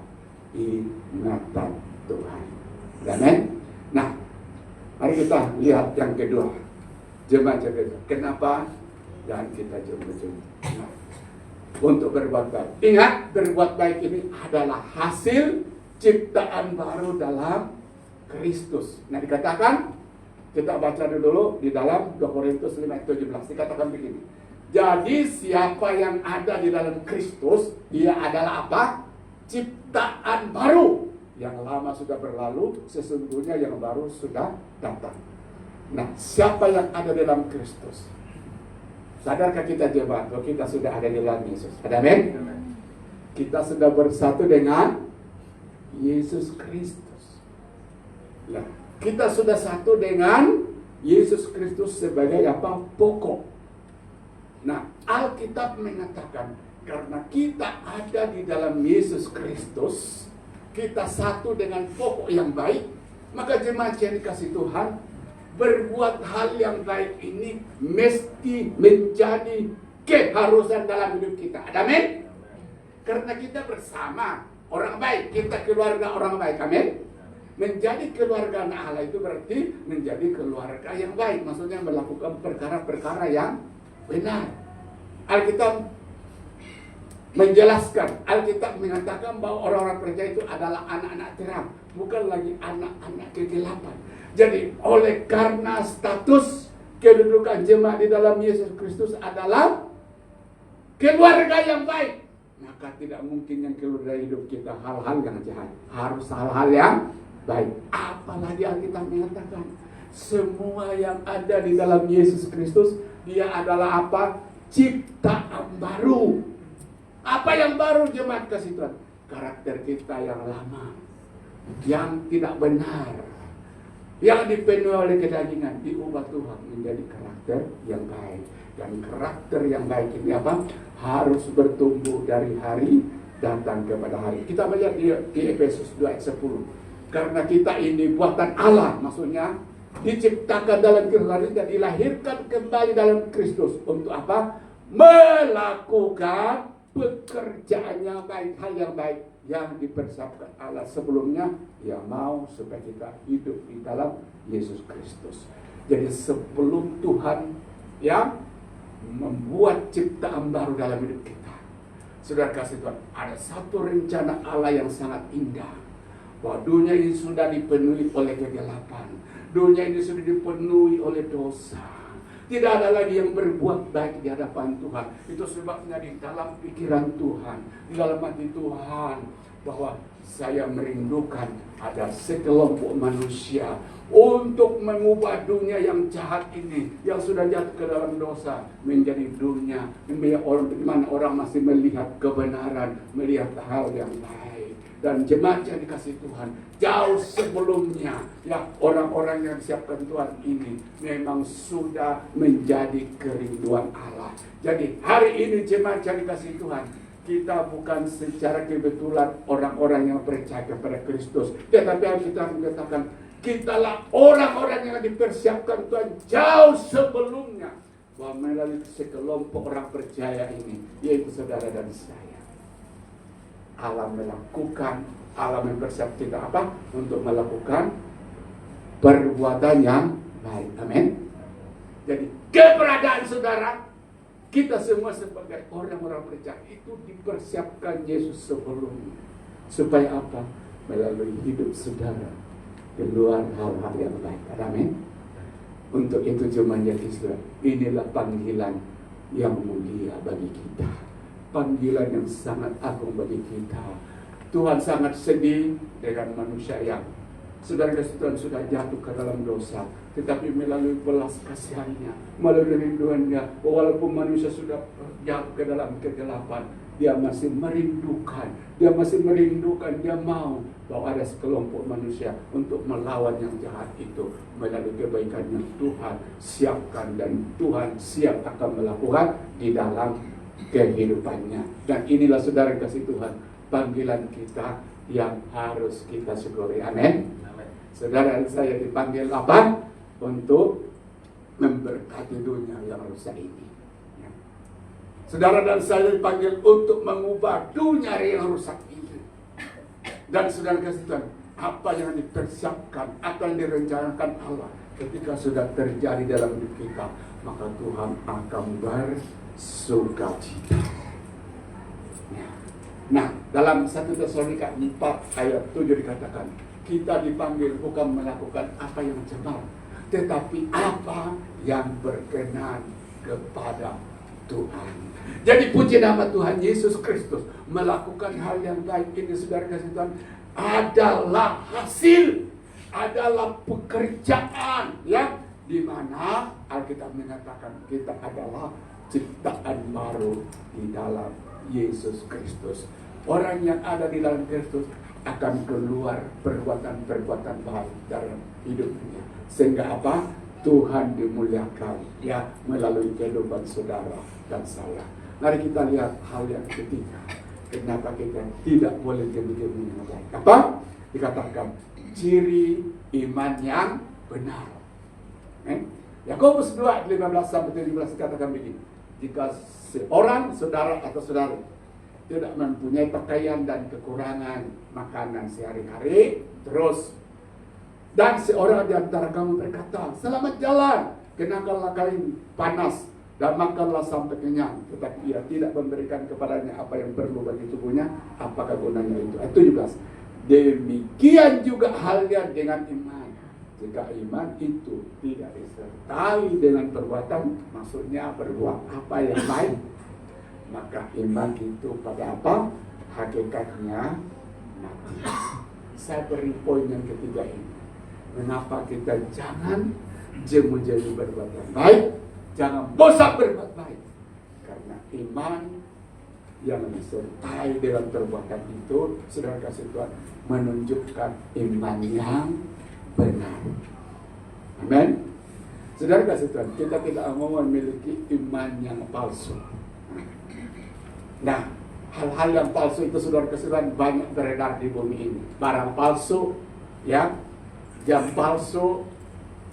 Speaker 4: Ingatan Tuhan. Amin. Nah, mari kita lihat yang kedua. Jemaat kedua. Kenapa? Dan kita jemu-jemu. Nah, untuk berbuat baik. Ingat, berbuat baik ini adalah hasil ciptaan baru dalam Kristus. Nah, dikatakan, kita baca dulu di dalam 2 Korintus 5:17. Dikatakan begini. Jadi siapa yang ada di dalam Kristus, dia adalah apa? Ciptaan baru. Yang lama sudah berlalu, sesungguhnya yang baru sudah datang. Nah, siapa yang ada dalam Kristus? Sadarkah kita jemaat bahwa kita sudah ada di dalam Yesus? Amin. Kita sudah bersatu dengan Yesus Kristus. Ya, kita sudah satu dengan Yesus Kristus sebagai apa? Pokok. Nah, Alkitab mengatakan karena kita ada di dalam Yesus Kristus, kita satu dengan pokok yang baik, maka jemaat yang dikasih Tuhan, berbuat hal yang baik ini mesti menjadi keharusan dalam hidup kita. Amin. Karena kita bersama orang baik, kita keluarga orang baik. Amin. Menjadi keluarga anak Allah itu berarti menjadi keluarga yang baik. Maksudnya melakukan perkara-perkara yang benar. Alkitab menjelaskan, Alkitab mengatakan bahwa orang-orang percaya itu adalah anak-anak terang, bukan lagi anak-anak kegelapan. Jadi oleh karena status kedudukan jemaat di dalam Yesus Kristus adalah keluarga yang baik, maka tidak mungkin yang keluar dari hidup kita hal-hal yang jahat, harus hal-hal yang baik. Apalagi Alkitab mengatakan semua yang ada di dalam Yesus Kristus, dia adalah apa? Ciptaan baru. Apa yang baru jemaat kasih Tuhan? Karakter kita yang lama, yang tidak benar, yang dipenuhi oleh kedagingan, diubah Tuhan menjadi karakter yang baik. Dan karakter yang baik ini apa? Harus bertumbuh dari hari datang kepada hari. Kita melihat di Efesus 2 ayat 10. Karena kita ini buatan Allah, maksudnya diciptakan dalam Kristus dan dilahirkan kembali dalam Kristus. Untuk apa? Melakukan pekerjaan yang baik, hal yang baik yang dipersiapkan Allah sebelumnya. Dia mau supaya kita hidup di dalam Yesus Kristus. Jadi sebelum Tuhan yang membuat ciptaan baru dalam hidup kita, saudara kasih Tuhan, ada satu rencana Allah yang sangat indah. Bahwa dunia ini sudah dipenuhi oleh kegelapan, dunia ini sudah dipenuhi oleh dosa. Tidak ada lagi yang berbuat baik di hadapan Tuhan. Itu sebabnya di dalam pikiran Tuhan, di dalam hati Tuhan, bahwa saya merindukan ada sekelompok manusia untuk mengubah dunia yang jahat ini, yang sudah jatuh ke dalam dosa, menjadi dunia di mana orang masih melihat kebenaran, melihat hal yang baik. Dan jemaat yang dikasih Tuhan, jauh sebelumnya ya orang-orang yang disiapkan Tuhan ini memang sudah menjadi kerinduan Allah. Jadi hari ini jemaat yang dikasih Tuhan, kita bukan secara kebetulan orang-orang yang percaya kepada Kristus, tetapi kita mengatakan kitalah orang-orang yang dipersiapkan Tuhan jauh sebelumnya, bahwa melalui sekelompok orang percaya ini, yaitu saudara dan saya, Allah melakukan, Allah mempersiapkan kita apa? Untuk melakukan perbuatan yang baik. Amin. Jadi keberadaan saudara, kita semua sebagai orang-orang percaya itu dipersiapkan Yesus sebelumnya. Supaya apa? Melalui hidup saudara keluar hal-hal yang baik. Amin. Untuk itu cuma jadi saudara, inilah panggilan yang mulia bagi kita. panggilan yang sangat agung bagi kita. Tuhan sangat sedih dengan manusia yang saudara Tuhan sudah jatuh ke dalam dosa, tetapi melalui belas kasihannya, melalui rinduannya, walaupun manusia sudah jatuh ke dalam kegelapan, dia masih merindukan, dia mau bahwa ada sekelompok manusia untuk melawan yang jahat itu melalui kebaikan yang Tuhan siapkan dan Tuhan siap akan melakukan di dalam kehidupannya. Dan inilah saudara kasih Tuhan, panggilan kita yang harus kita syukuri. Amin. Saudara saya dipanggil apa? Untuk memberkati dunia yang rusak ini. Saudara dan saya dipanggil untuk mengubah dunia yang rusak ini. Dan saudara kasih Tuhan, apa yang dipersiapkan, apa yang direncanakan Allah ketika sudah terjadi dalam hidup kita, maka Tuhan akan bersukacita. Nah, dalam 1 Tesalonika 4 ayat 7 dikatakan, kita dipanggil bukan melakukan apa yang benar, tetapi apa yang berkenan kepada Tuhan. Jadi puji nama Tuhan Yesus Kristus, melakukan hal yang baik ini saudara kasih Tuhan adalah hasil, adalah pekerjaan ya, di mana Alkitab mengatakan kita adalah ciptaan baru di dalam Yesus Kristus. Orang yang ada di dalam Kristus akan keluar perbuatan-perbuatan baik dalam hidupnya, sehingga apa? Tuhan dimuliakan ya melalui kehidupan saudara dan saya. Mari kita lihat hal yang ketiga, kenapa kita tidak boleh demi-demi yang baik. Apa? Dikatakan ciri iman yang benar. Yakobus 2 15-17 dikatakan begini, jika seorang saudara atau saudari tidak mempunyai pakaian dan kekurangan makanan sehari-hari, terus dan seorang di antara kamu berkata, selamat jalan, kenakanlah kain panas dan makanlah sampai kenyang, tetapi ia tidak memberikan kepadanya apa yang perlu bagi tubuhnya, apakah gunanya itu? 17. Demikian juga halnya dengan iman. Jika iman itu tidak disertai dengan perbuatan, maksudnya berbuat apa yang baik, maka iman itu pada apa? Hakikatnya mati. Saya beri poin yang ketiga ini. Mengapa kita jangan jemu-jemu berbuat yang baik, jangan bosan berbuat baik? Karena iman yang disertai dengan perbuatan itu, saudara kasih Tuhan, menunjukkan iman yang benar. Amin. Saudara kasih Tuhan, kita tidak mau memiliki iman yang palsu. Nah, hal-hal yang palsu itu saudara kasih Tuhan banyak beredar di bumi ini. Barang palsu, ya, jam palsu,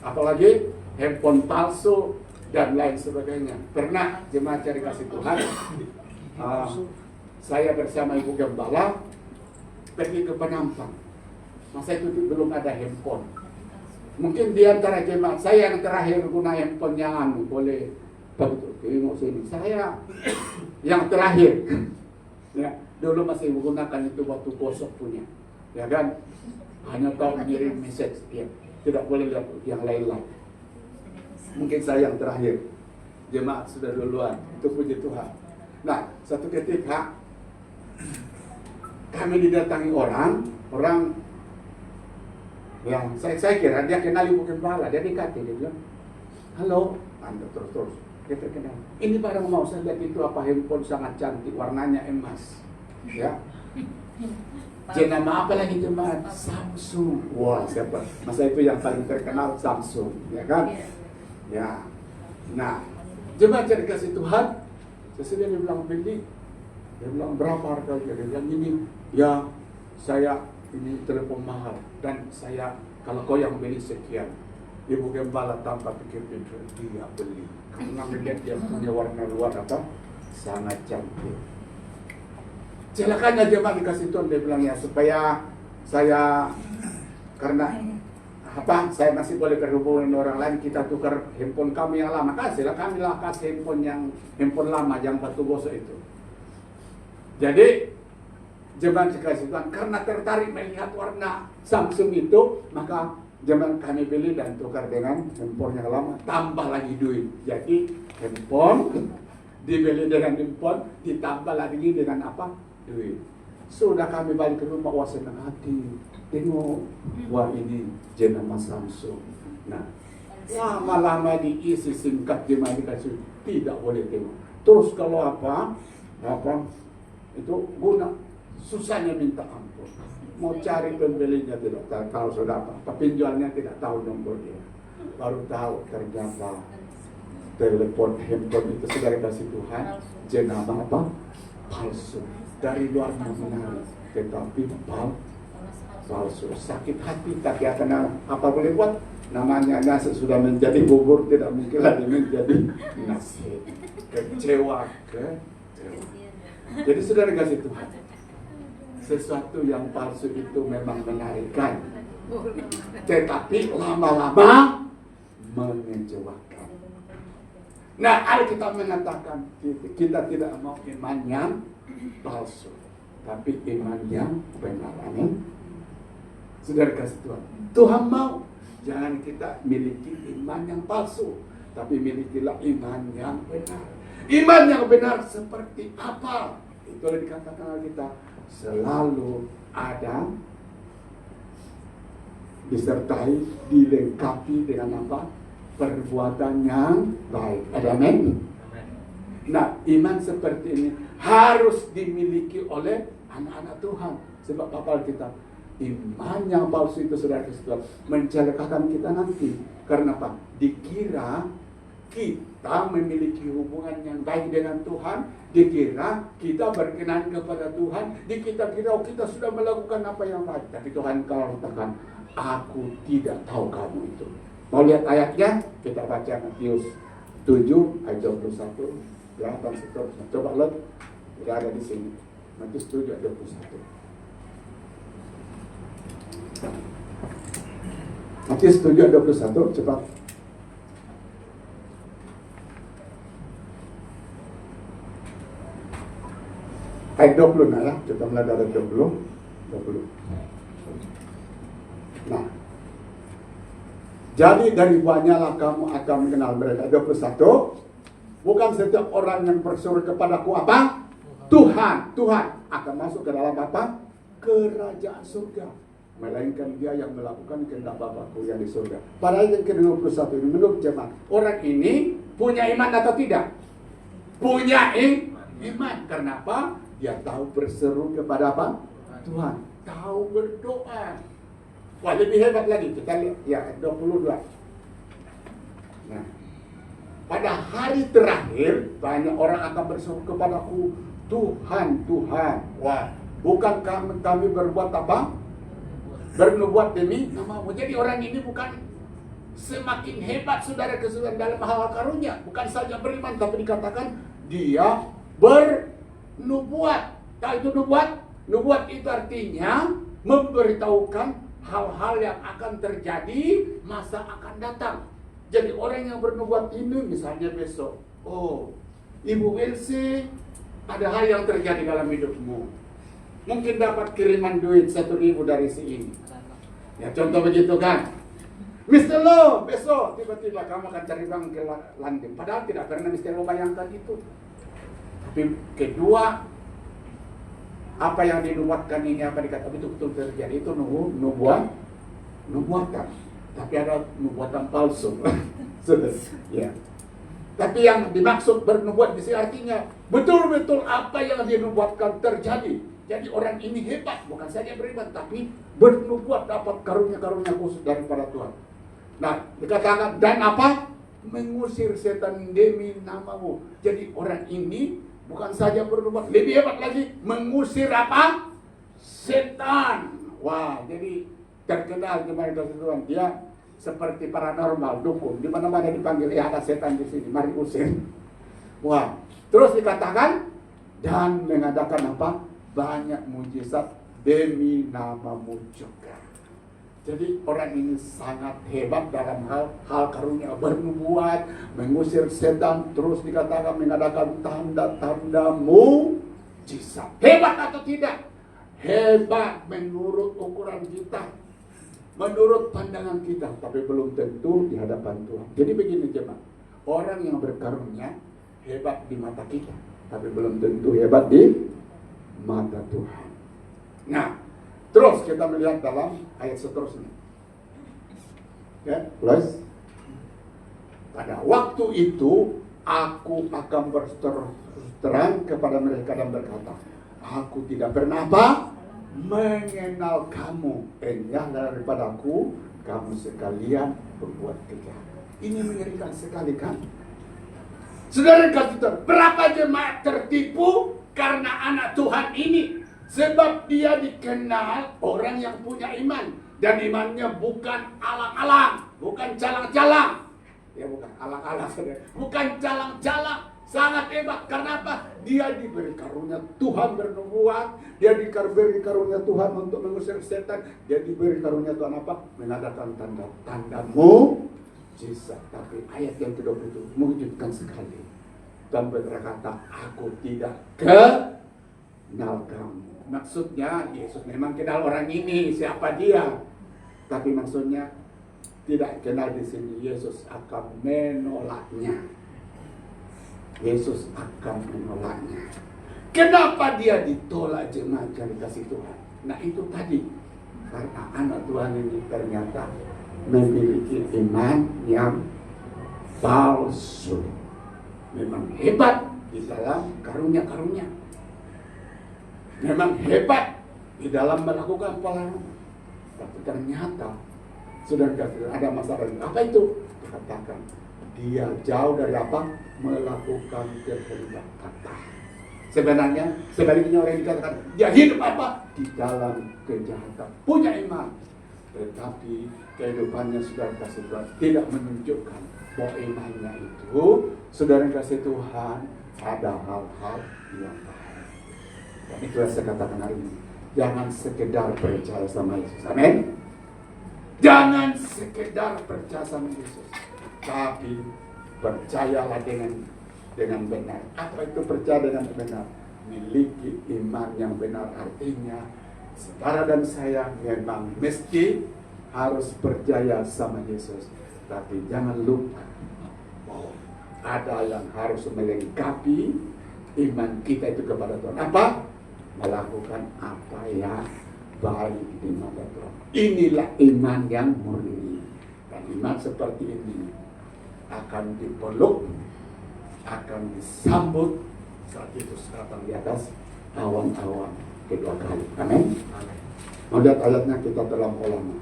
Speaker 4: apalagi handphone palsu dan lain sebagainya. Pernah jemaat cari kasih Tuhan, saya bersama Ibu Gembala pergi ke Penampang. Masa itu belum ada handphone. Mungkin di antara jemaat saya yang terakhir guna handphone yang boleh tengok sini. Saya yang terakhir. Ya, dulu masih menggunakan itu waktu kosong punya, ya kan? Hanya tahu mengirim message, ya. Tidak boleh lihat yang lain-lain. Mungkin saya yang terakhir. Jemaat sudah duluan. Itu puji Tuhan. Nah, satu ketika kami didatangi orang yang saya kira dia kenal Ibu Gembala, dia dekati, dia bilang, halo, Anda terus kita kenal. Ini barang mau saya lihat itu apa, handphone sangat cantik, warnanya emas, ya. Nama apa lagi jemaat? Samsung. Wah, siapa? Masa itu yang paling terkenal Samsung, ya kan? Ya. Nah, jemaat jadi kasih Tuhan, sesudah dia bilang beli, dia bilang berapa harganya? Dia bilang ini, ya saya ini telepon mahal dan saya kalau kau yang beli sekian. Ibu Gembala tanpa pikir-pikir dia beli karena melihat dia punya warna luar apa sangat cantik. Celakanya jemaat dikasih Tuhan, dia bilang ya supaya saya karena apa saya masih boleh berhubungan dengan orang lain, kita tukar handphone kami yang lama. Kasihlah kami lah kasih handphone lama yang batu gosok itu. Jadi jemaat dikasih Tuhan karena tertarik melihat warna Samsung itu, maka jemaat kami beli dan tukar dengan handphone yang lama, tambah lagi duit. Jadi handphone dibeli dengan impor, ditambah lagi dengan apa? Duit. Sudah kami balik ke rumah, wah senang hati. Tengok, wah ini jenama Samsung. Nah, lama-lama diisi singkat jemaah dikasih, tidak boleh tengok. Terus kalau apa itu guna, susahnya minta ampun. Mau cari pembelinya tidak tahu sudah apa, penjualnya tidak tahu nomor dia. Baru tahu ternyata telepon handphone itu sudah dikasih Tuhan jenama apa? Palsu. Dari luar menarik, tetapi palsu. Sakit hati, tapi akan apa boleh buat? Namanya nasi sudah menjadi bubur, tidak mungkin lagi menjadi nasi. Kecewa. Jadi sudah dikasih Tuhan, sesuatu yang palsu itu memang menarikkan, tetapi lama-lama mengecewakan. Nah, Alkitab mengatakan kita tidak mau iman yang palsu, tapi iman yang benar. Amin. Sudah dikasih Tuhan. Tuhan mau jangan kita miliki iman yang palsu, tapi milikilah iman yang benar. Iman yang benar seperti apa? Itu yang dikatakan kita selalu ada, disertai, dilengkapi dengan apa? Perbuatan yang baik. Ada amin? Nah, iman seperti ini harus dimiliki oleh anak-anak Tuhan. Sebab apa kita? Iman yang palsu itu saudara Kristus mencelakakan kita nanti. Karena apa? Dikira kita memiliki hubungan yang baik dengan Tuhan, dikira kita berkenan kepada Tuhan, dikira kita sudah melakukan apa yang baik. Tapi Tuhan kalau katakan, aku tidak tahu kamu itu. Mau lihat ayatnya? Kita baca Matius 7 ayat 21. Kelihatan seterusnya. Coba lihat, tidak ada di sini. Matius 7 ayat 21. Matius 7 ayat 21, cepat. Ayat 20, nah ya, kita mulai dari 20. Nah, jadi dari banyaklah kamu akan mengenal mereka. 21, bukan setiap orang yang berseru kepadaku apa? Tuhan akan masuk ke dalam apa? Kerajaan surga. Melainkan dia yang melakukan kehendak Bapakku yang di surga. Pada ayat yang ke-21 ini, menurut jemaat, orang ini punya iman atau tidak? Punya iman. Karena apa? Dia tahu berseru kepada apa? Tuhan. Tahu berdoa. Wah, lebih hebat lagi. Kita lihat ya 22. Nah, pada hari terakhir banyak orang akan berseru kepadaku, Tuhan. Wah, bukan kami berbuat apa? Bernubuat demi namamu. Jadi orang ini bukan semakin hebat saudara kesulitan dalam hal karunia, bukan saja beriman, tapi dikatakan dia bernubuat. Tahu itu nubuat? Nubuat itu artinya memberitahukan hal-hal yang akan terjadi masa akan datang. Jadi orang yang bernubuat ini misalnya besok, oh Ibu Elsie, ada hal yang terjadi dalam hidupmu. Mungkin dapat kiriman duit 1.000 dari si ini. Ya contoh begitu kan. Mr. Lo, besok tiba-tiba kamu akan cari bank ke London. Padahal tidak pernah Mr. Lo bayangkan itu. Tapi kedua, apa yang dinubuatkan ini, apa dikatakan betul-betul terjadi, itu nubuatan. Tapi ada nubuatan palsu. Ya. Tapi yang dimaksud bernubuat di sini artinya betul-betul apa yang dinubuatkan terjadi. Jadi orang ini hebat, bukan saja beriman, tapi bernubuat, dapat karunia-karunia khusus daripada Tuhan. Nah, dikatakan, dan apa? Mengusir setan demi namamu. Jadi orang ini bukan saja bernubuat, lebih hebat lagi, mengusir apa? Setan. Wah, jadi terkenal kemarin Tuhan, dia seperti paranormal, dukun. Di mana-mana dipanggil, ya ada setan di sini, mari usir. Wah, terus dikatakan, dan mengadakan apa? Banyak mujizat demi namamu juga. Jadi orang ini sangat hebat dalam hal karunia, bernubuat, mengusir setan, terus dikatakan mengadakan tanda-tanda mujizat. Hebat atau tidak? Hebat menurut ukuran kita, menurut pandangan kita, tapi belum tentu di hadapan Tuhan. Jadi begini jemaat, orang yang berkarunia hebat di mata kita, tapi belum tentu hebat di mata Tuhan. Nah, terus kita melihat dalam ayat seterusnya. Ya, plus pada waktu itu aku akan berterus terang kepada mereka dan berkata, aku tidak pernah apa? Mengenal kamu. Enyah daripadaku, kamu sekalian berbuat kejahatan. Ini mengerikan sekali kan? Saudara kata, berapa jemaat tertipu karena anak Tuhan ini? Sebab dia dikenal orang yang punya iman. Dan imannya bukan alang-alang, bukan calang-calang. Ya bukan alang-alang, bukan calang-calang. Sangat hebat. Karena apa? Dia diberi karunia Tuhan bernubuat. Dia diberi karunia Tuhan untuk mengusir setan. Dia diberi karunia Tuhan apa? Mengadakan tanda-tandamu mujizat. Tapi ayat yang ke-20 itu mengejutkan sekali. Dan berkata, aku tidak kenal kamu. Maksudnya Yesus memang kenal orang ini, siapa dia. Tapi maksudnya tidak kenal di sini. Yesus akan menolaknya. Yesus akan menolaknya. Kenapa dia ditolak jemaat yang dikasih Tuhan? Nah itu tadi, karena anak Tuhan ini ternyata memiliki iman yang palsu. Memang hebat di dalam karunia-karunia. Memang hebat di dalam melakukan pelayanan. Tapi ternyata sudah ada masalah. Apa itu? Dikatakan dia jauh dari apa? Melakukan kehendak kata. Sebenarnya sebaliknya orang yang dikatakan dia hidup apa? Di dalam kejahatan. Punya iman, tetapi kehidupannya saudara kasih Tuhan tidak menunjukkan bahwa imannya itu saudara kasih Tuhan ada hal-hal yang baik. Dan itu yang saya katakan hari ini. Jangan sekedar percaya sama Yesus. Amin. Jangan sekedar percaya sama Yesus, tapi percayalah dengan benar. Apa itu percaya dengan benar? Miliki iman yang benar. Artinya saudara dan saya memang mesti harus percaya sama Yesus, tapi jangan lupa bahwa ada yang harus melengkapi iman kita itu kepada Tuhan. Apa? Melakukan apa yang baik di mata Tuhan. Inilah iman yang murni. Dan iman seperti ini akan dipeluk, akan disambut saat itu datang di atas awan-awan kedua kali. Amin. Mau lihat ayatnya kita terlampau lama.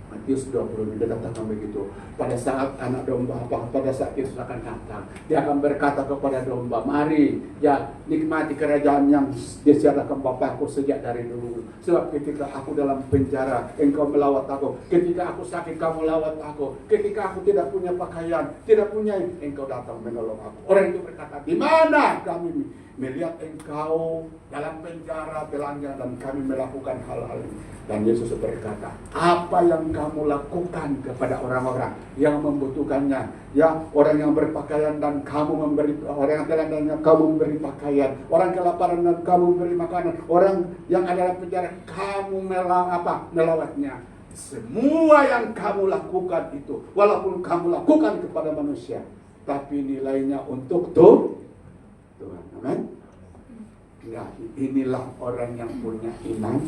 Speaker 4: Matius 20 dia katakan begitu. Pada saat anak domba pada saat Yesus akan datang, dia akan berkata kepada domba, mari ya nikmati kerajaan yang disediakan Bapakku sejak dari dulu. Sebab ketika aku dalam penjara, engkau melawat aku. Ketika aku sakit, kamu melawat aku. Ketika aku tidak punya pakaian, tidak punya, engkau datang menolong aku. Orang itu berkata, di mana kami melihat engkau dalam penjara, telanjang, dan kami melakukan hal-hal ini. Dan Yesus berkata, apa yang kamu lakukan kepada orang-orang yang membutuhkannya, ya orang yang berpakaian dan kamu memberi, orang yang telanjang dan kamu memberi pakaian, orang kelaparan dan kamu memberi makanan, orang yang ada dalam penjara kamu melawatnya. Semua yang kamu lakukan itu, walaupun kamu lakukan kepada manusia, tapi nilainya untuk Tuhan. Amin. Nah, inilah orang yang punya iman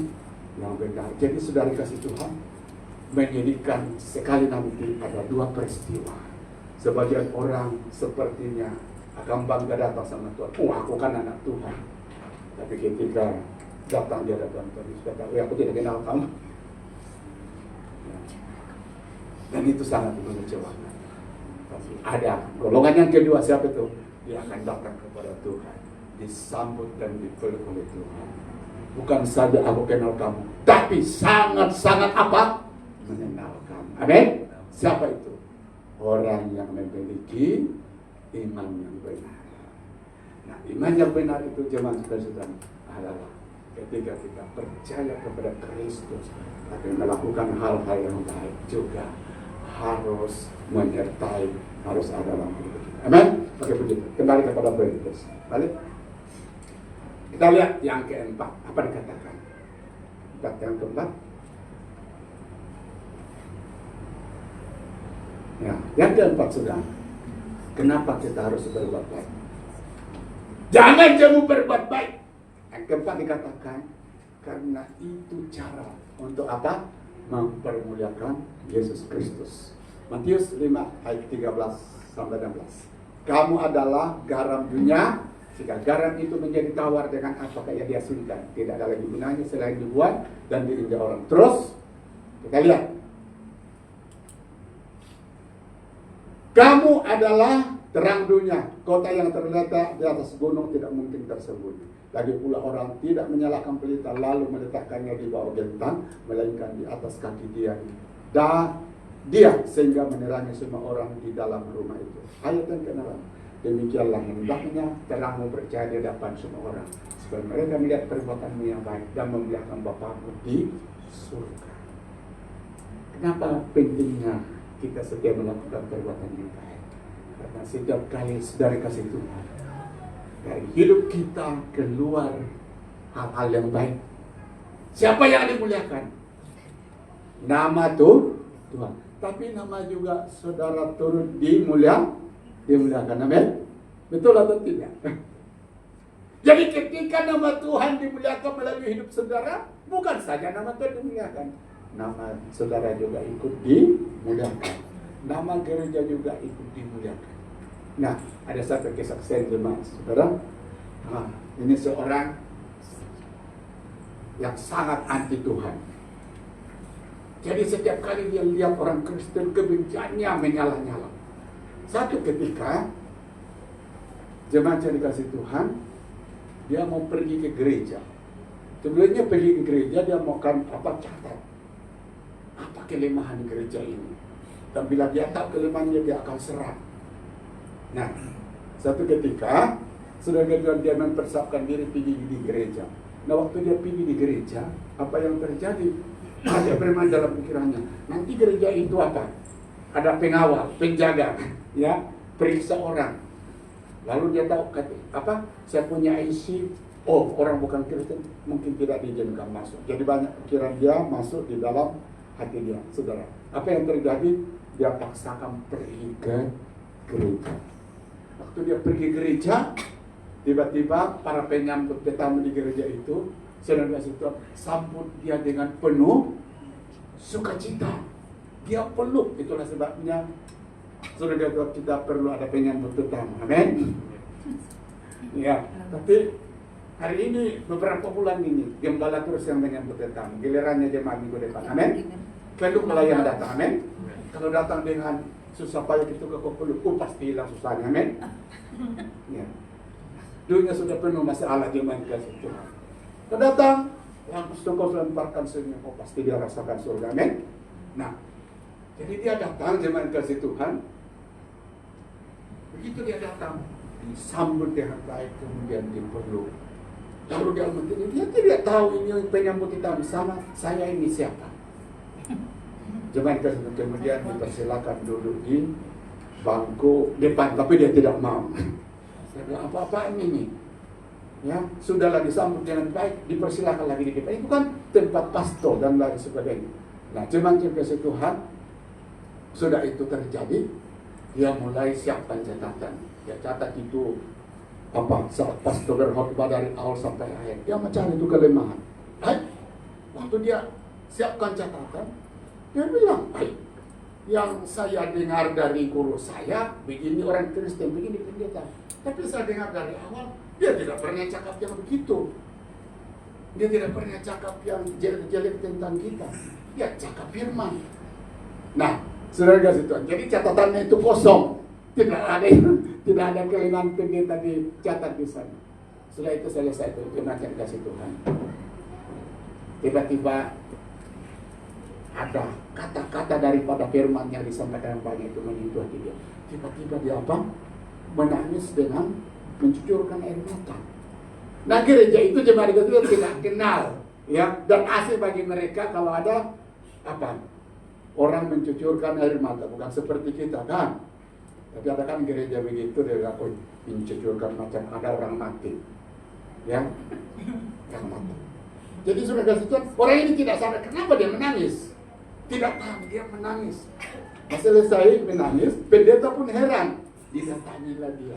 Speaker 4: yang benar. Jadi saudara kasih Tuhan, menjadikan sekali nanti ada dua peristiwa. Sebagian orang sepertinya akan bangga datang sama Tuhan. Aku kan anak Tuhan. Tapi ketika datang di hadapan Tuhan, kata, aku tidak kenal kamu. Dan itu sangat mengecewakan. Tapi ada golongan yang kedua, siapa itu? Dia akan datang kepada Tuhan, disambut dan dipeluk oleh Tuhan. Bukan saja aku kenal kamu, tapi sangat-sangat apa? Mengenal kamu. Amin. Siapa itu? Orang yang memiliki iman yang benar. Nah, iman yang benar itu jemaat saudara adalah ketika kita percaya kepada Kristus, tapi melakukan hal-hal yang baik juga harus menyertai, harus ada dalam hidup kita. Amin. Oke, begitu. Kembali kepada Kristus. Balik. Kita lihat yang keempat, apa dikatakan? Yang keempat. Ya, yang keempat sudah. Kenapa kita harus berbuat baik? Jangan kamu berbuat baik. Yang keempat dikatakan, karena itu cara untuk apa? Mempermuliakan Yesus Kristus. Matius 5 ayat 13 sampai 16. Kamu adalah garam dunia. Jika garam itu menjadi tawar dengan apa yang dia sudah, tidak ada lagi gunanya selain dibuat dan diinjak orang. Terus kita lihat, kamu adalah terang dunia. Kota yang terletak di atas gunung tidak mungkin tersembunyi. Lagi pula orang tidak menyalakan pelita lalu meletakkannya di bawah gentang, melainkan di atas kaki dia sehingga menerangi semua orang di dalam rumah itu. Ayat yang ke-6. Demikianlah hendaknya terangmu bercahaya di hadapan semua orang, supaya mereka melihat perbuatanmu yang baik dan memuliakan Bapamu di surga. Kenapa pentingnya kita setiap melakukan perbuatan yang baik? Karena setiap kali saudara kasih Tuhan, dari hidup kita keluar hal-hal yang baik. Siapa yang dimuliakan? Nama Tuhan. Tapi nama juga saudara turut dimuliakan. Amin. Betul atau tidak? Jadi ketika nama Tuhan dimuliakan melalui hidup saudara, bukan saja nama Tuhan dimuliakan, nama saudara juga ikut dimuliakan. Nama gereja juga ikut dimuliakan. Nah, ada satu kesaksian jemaat saudara. Ini seorang yang sangat anti Tuhan. Jadi setiap kali dia lihat orang Kristen, kebenciannya menyala-nyala. Satu ketika jemaat yang dikasih Tuhan, dia mau pergi ke gereja. Sebelumnya pergi ke gereja, dia mau catat apa kelemahan gereja ini. Dan bila dia tahu kelemahannya, dia akan serang. Nah, satu ketika sudah dia mempersiapkan diri pergi di gereja. Nah, waktu dia pergi di gereja, apa yang terjadi? Ada bermain dalam pikirannya. Nanti gereja itu apa? Ada pengawal, penjaga, ya, periksa orang. Lalu dia tahu apa? Saya punya IC. Oh, orang bukan Kristen mungkin tidak diizinkan masuk. Jadi banyak pikiran dia masuk di dalam hati dia, saudara. Apa yang terjadi? Dia paksakan pergi ke gereja. Waktu dia pergi gereja, tiba-tiba para penyambut tetamu di gereja itu, saudara itu sambut dia dengan penuh sukacita. Dia peluk, itulah sebabnya saudara kita perlu ada penyambut tetamu. Amin. Ya, tapi hari ini beberapa bulan ini gembala terus yang menyambut tetamu. Gilirannya jemaat minggu depan. Amin. Peluk melayani datang. Amin. Kalau datang dengan susah payah gitu ke peluk, pasti hilang susahnya. Amin. Ya. Dunia sudah penuh masalah jemaat kasih Tuhan. Kalau datang langsung kau lemparkan senyum, pasti dia rasakan surga. Amin. Nah, jadi dia datang jemaat kasih Tuhan. Begitu dia datang, disambut dengan baik, kemudian dipeluk. Lalu dia tidak tahu ini penyambut hitam sama saya ini siapa. Jemaat kasih Tuhan kemudian dipersilakan duduk di bangku depan, tapi dia tidak mau. Saya bilang apa-apaan ini? Ya, sudahlah disambut dengan baik, dipersilakan lagi di depan. Itu kan tempat pastor dan lain sebagainya. Nah, jemaat kasih Tuhan, sudah itu terjadi, dia mulai siapkan catatan. Dia catat itu apa saat pastor berkhotbah dari awal sampai akhir. Dia mencari itu kelemahan. Waktu dia siapkan catatan, dia bilang, yang saya dengar dari guru saya, begini orang Kristen, begini pendeta. Tapi saya dengar dari awal, dia tidak pernah cakap yang begitu. Dia tidak pernah cakap yang jelek-jelek tentang kita. Dia cakap firman. Nah, saudara kasih Tuhan, jadi catatannya itu kosong. Tidak ada kelemahan pendeta dicatat di sana. Setelah itu selesai itu jemaat yang kasih Tuhan. Tiba-tiba ada kata-kata daripada firman yang disampaikan banyak itu menyentuh hati dia. Tiba-tiba dia apa? Menangis dengan mencucurkan air mata. Nah, gereja itu jemaat itu tidak kenal, ya, dan asing bagi mereka kalau ada apa? Orang mencucurkan air mata, bukan seperti kita kan. Tapi ada kan gereja begitu, dia bilang, mencucurkan macam ada orang mati, ya, orang mati. Jadi sudah kasih Tuhan, orang ini tidak sadar kenapa dia menangis. Tidak tahu dia menangis. Selesai menangis, pendeta pun heran. Didatangilah dia.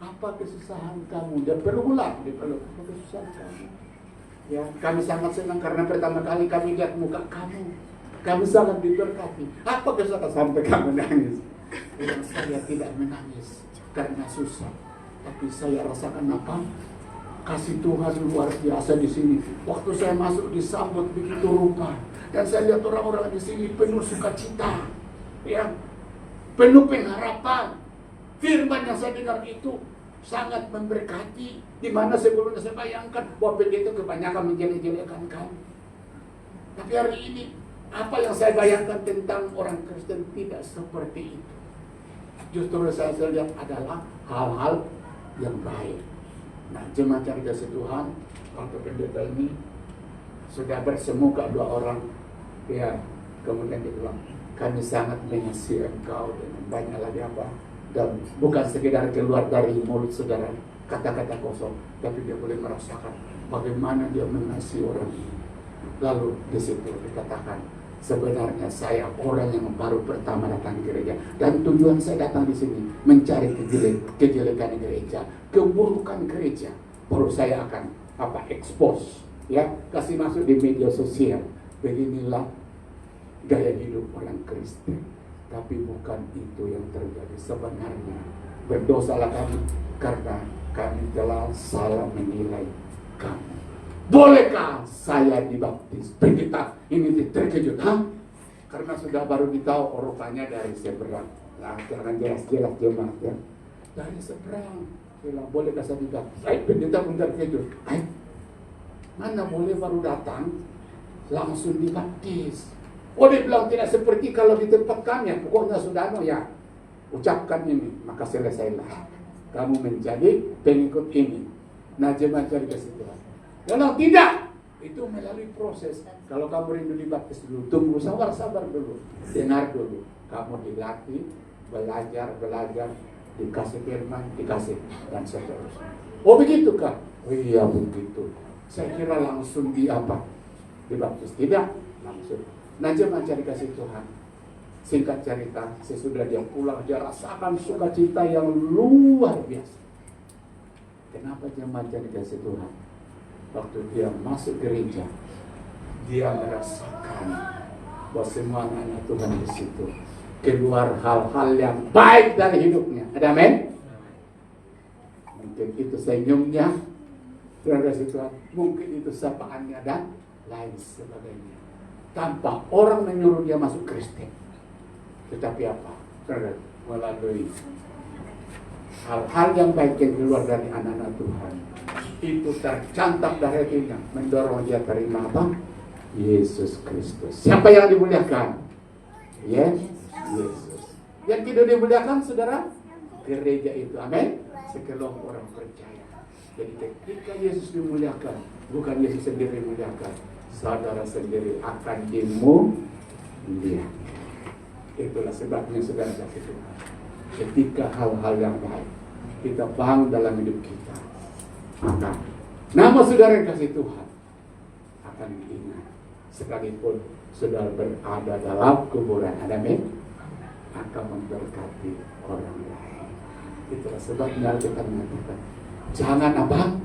Speaker 4: Apa kesusahan kamu? Dia peluk, apa kesusahan kamu? Ya, kami sangat senang karena pertama kali kami lihat muka kamu. Kami sangat diberkati. Apa kesusahan sampai kamu menangis? Dan saya tidak menangis karena susah, tapi saya rasakan apa? Kasih Tuhan luar biasa di sini. Waktu saya masuk disambut begitu rupa, dan saya lihat orang-orang di sini penuh sukacita, ya, penuh pengharapan. Firman yang saya dengar itu sangat memberkati, di mana sebelumnya saya bayangkan bahwa pendeta kebanyakan menjelek-jelekan kamu. Tapi hari ini apa yang saya bayangkan tentang orang Kristen tidak seperti itu. Justru saya lihat adalah hal-hal yang baik. Nah, jemaat yang dikasih Tuhan, waktu pendeta ini sudah bersemuka 2 orang, ya, kemudian dia bilang, kami sangat mengasihi engkau dengan banyak lagi apa. Dan bukan sekedar keluar dari mulut saudara kata-kata kosong, tapi dia boleh merasakan bagaimana dia mengasihi orang ini. Lalu di situ dikatakan, sebenarnya saya orang yang baru pertama datang ke gereja, dan tujuan saya datang di sini mencari kejelekan gereja, keburukan gereja. Baru saya akan expose, ya, kasih masuk di media sosial. Beginilah gaya hidup orang Kristen. Tapi bukan itu yang terjadi sebenarnya. Berdosalah kami karena kami telah salah menilai kamu. Bolehkah saya dibaptis? Pendeta ini terkejut, karena sudah baru ditahu rupanya dari seberang. Nah, jangan jelas-jelas jemaat, ya. Dari seberang. Bilang, bolehkah saya dibaptis? Pendeta pun terkejut. Mana boleh baru datang langsung dibaptis? Oh, dia bilang tidak seperti kalau di tempat kami, pokoknya sudah ya, ucapkan ini, maka selesailah. Kamu menjadi pengikut ini. Nah, jemaat dari kasih Tuhan. Kalau tidak, itu melalui proses. Kalau kamu rindu dibaptis dulu, tunggu, sabar dulu, dengar dulu. Kamu dilatih, belajar, dikasih firman, dikasih, dan seterusnya. Oh, begitu kah? Oh iya, begitu. Saya kira langsung dibaptis. Tidak, langsung. Nah, jemaat cari kasih Tuhan. Singkat cerita, sesudah dia pulang, dia rasakan sukacita yang luar biasa. Kenapa jemaat cari kasih Tuhan? Waktu dia masuk gereja, dia merasakan bahwa semua anak Tuhan di situ keluar hal-hal yang baik dari hidupnya. Ada amin? Mungkin itu senyumnya, kasih Tuhan. Mungkin itu sapaannya dan lain sebagainya. Tanpa orang menyuruh dia masuk Kristen. Tetapi apa? Melalui hal-hal yang baik yang keluar dari anak-anak Tuhan, itu tercantak dari hatinya, mendorong dia terima apa? Yesus Kristus. Siapa yang dimuliakan? Yesus. Yang tidak dimuliakan, saudara, gereja itu. Amin. Sekelompok orang percaya. Jadi ketika Yesus dimuliakan, bukan Yesus sendiri dimuliakan, saudara sendiri akan dimuliakan. Itulah sebabnya saudara kasih Tuhan. Ketika hal-hal yang baik kita bangun dalam hidup kita, maka nama saudara yang kasih Tuhan akan diingat. Sekalipun saudara berada dalam kuburan, amin, akan memberkati orang lain. Itulah sebabnya kita mengatakan, jangan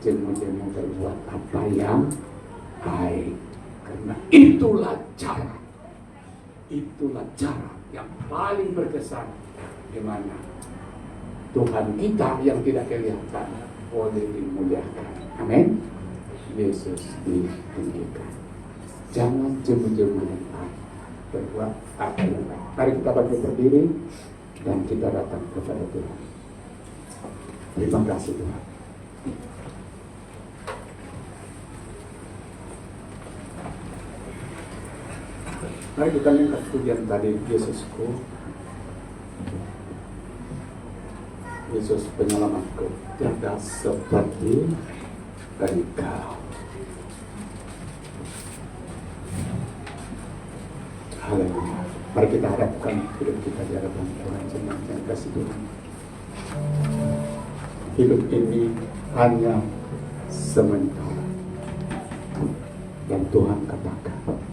Speaker 4: jemu-jemu berbuat apa yang baik, karena itulah cara yang paling berkesan, di mana Tuhan kita yang tidak kelihatan boleh dimuliakan. Amin. Yesus ditinggikan. Jangan jemu-jemu berbuat apa yang baik. Mari kita bangkit berdiri dan kita datang kepada Tuhan. Terima kasih Tuhan. Mari kita lihat pujian tadi, Yesusku, Yesus penyelamatku, tiada seperti Engkau. Haleluya. Mari kita harapkan hidup kita di hadapan Tuhan, jemaat yang kasih Tuhan. Hidup ini hanya sementara, dan Tuhan katakan,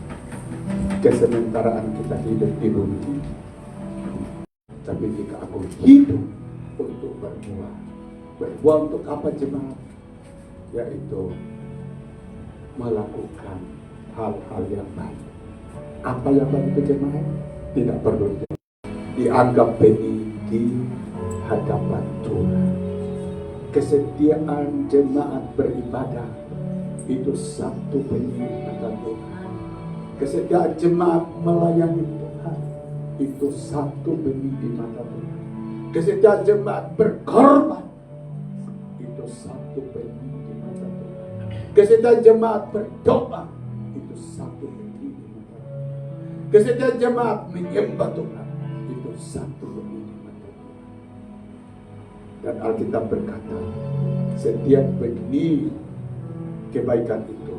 Speaker 4: kesementaraan kita hidup di bumi, tapi jika aku hidup untuk berbuat Berbuat untuk apa jemaat? Yaitu melakukan hal-hal yang baik. Apa yang baik itu jemaat? Tidak perlu dianggap benih di hadapan Tuhan. Kesetiaan jemaat beribadah itu satu benih mata Tuhan. Kesetiaan jemaat melayani Tuhan itu satu benih di mata Tuhan. Kesetiaan jemaat berkorban itu satu benih di mata Tuhan. Kesetiaan jemaat berdoa itu satu benih di mata Tuhan. Kesetiaan jemaat menyembah Tuhan itu satu benih di mata Tuhan. Dan Alkitab berkata, setiap benih kebaikan itu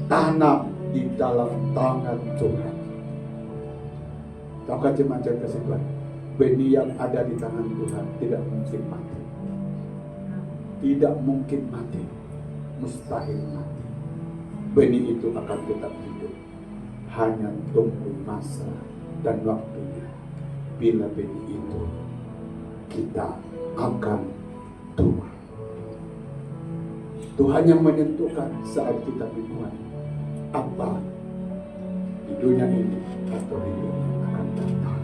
Speaker 4: ditanam di dalam tangan Tuhan. Tahukah jemaat yang kasih Tuhan, benih yang ada di tangan Tuhan tidak mungkin mati. Tidak mungkin mati, mustahil mati. Benih itu akan tetap hidup, hanya tunggu masa dan waktunya. Bila benih itu kita akan tua. Tuhan yang menentukan saat kita menuai apa di dunia ini atau di dunia akan datang.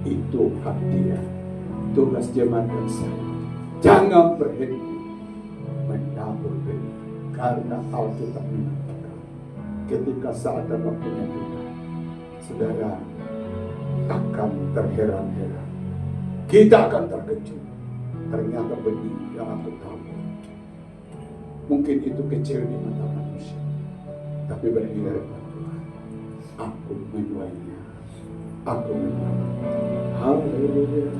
Speaker 4: Itu hak Dia. Tugas jemaat dan saya, jangan berhenti menabur benih, karena Alkitab mengatakan ketika saat dan waktunya tiba, saudara akan terheran-heran. Kita akan terkejut. Ternyata benih yang aku tahu mungkin itu kecil di mata manusia, tapi bernilai buat Tuhan. Aku menuainya. Aku menuainya. Haleluya.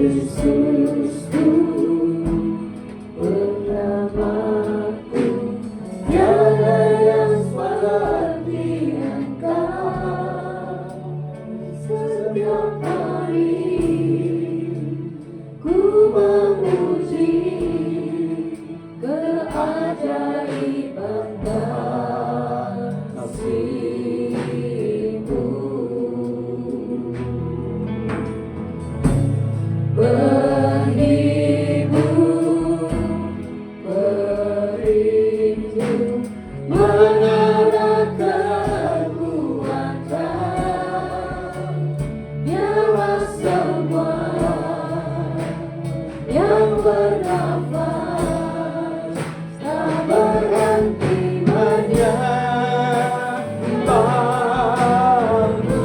Speaker 3: Yesusku, bernamaku, tiada yang seperti Engkau. Setiap hari ku memuji keajaiban kasih-Mu. Berhibur, berindu, mengarah kekuatan. Biarlah semua yang bernafas tak berhenti menyembah-Mu.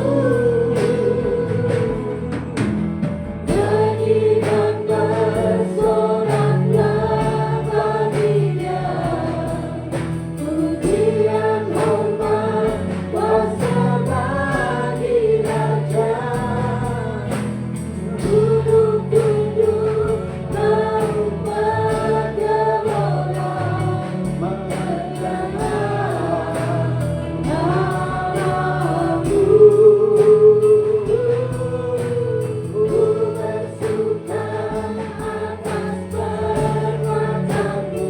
Speaker 3: Nyanyikan bersoraklah bagi-Nya, pujian hormat kuasa bagi Raja. Duduk tunduk laup bergelora, mendengar namamu. Ku bersuka atas perbuatanmu,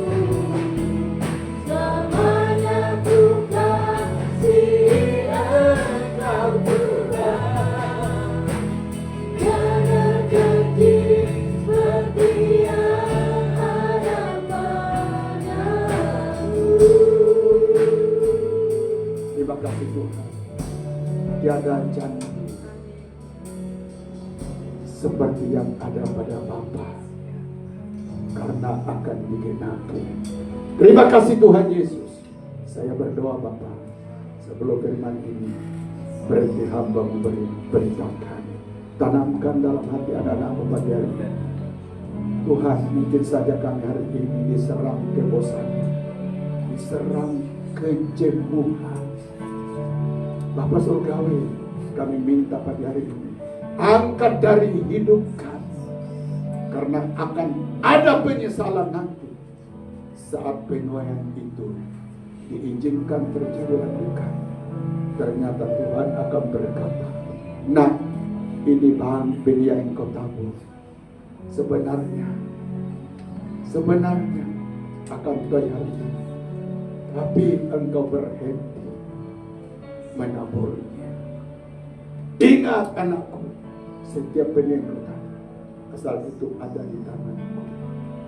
Speaker 3: selamanya ku kasihi Engkau Tuhan. Tiada keji seperti yang ada padamu.
Speaker 4: Terima kasih Tuhan. Tiada janji seperti yang ada pada Bapa, karena akan digenapi. Terima kasih Tuhan Yesus. Saya berdoa Bapa, sebelum firman ini berhenti hamba memberitakan, tanamkan dalam hati anak-anak pagi hari ini. Tuhan, mungkin saja kami hari ini diserang kebosanan, diserang kejenuhan. Bapa Surgawi, kami minta pagi hari ini, angkat dari hidup kami, karena akan ada penyesalan nanti saat penuaian itu diizinkan terjadi duka. Ternyata Tuhan akan berkata, nah, ini bahan benih yang engkau tabur. Sebenarnya akan tuai hari ini, tapi engkau berhenti menaburnya. Ingat anakku, setiap benih yang kau asal itu ada di tanganmu,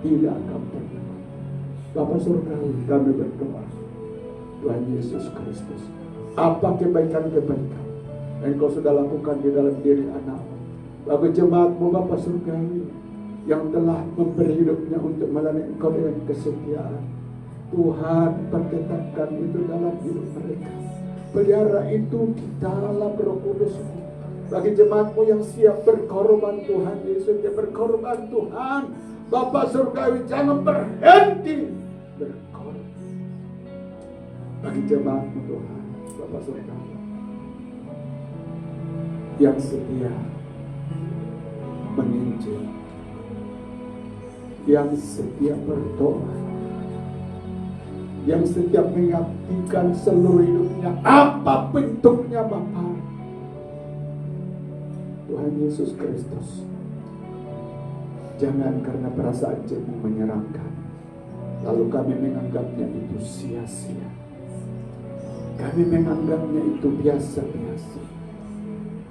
Speaker 4: tidak akan pernah. Bapa Surgawi, kami berdoa, Tuhan Yesus Kristus, apa kebaikan-kebaikan yang kau sudah lakukan di dalam diri anakmu, bagi jemaatmu Bapa Surgawi, yang telah memberi hidupnya untuk melayani Engkau dengan kesetiaan. Tuhan, perketatkan itu dalam hidup mereka. Pelihara itu di dalam Roh Kudus. Bagi jemaatmu yang siap berkorban, Tuhan Yesus, dia berkorban Tuhan. Bapa Surgawi, jangan berhenti berkorban. Bagi jemaatmu Tuhan, Bapa Surgawi, yang setia menginjil, yang setia berdoa, yang setiap mengabdikan seluruh hidupnya, apa bentuknya Bapa. Tuhan Yesus Kristus, jangan karena perasaan jemu menyerangkan, lalu kami menganggapnya itu sia-sia. Kami menganggapnya itu biasa-biasa.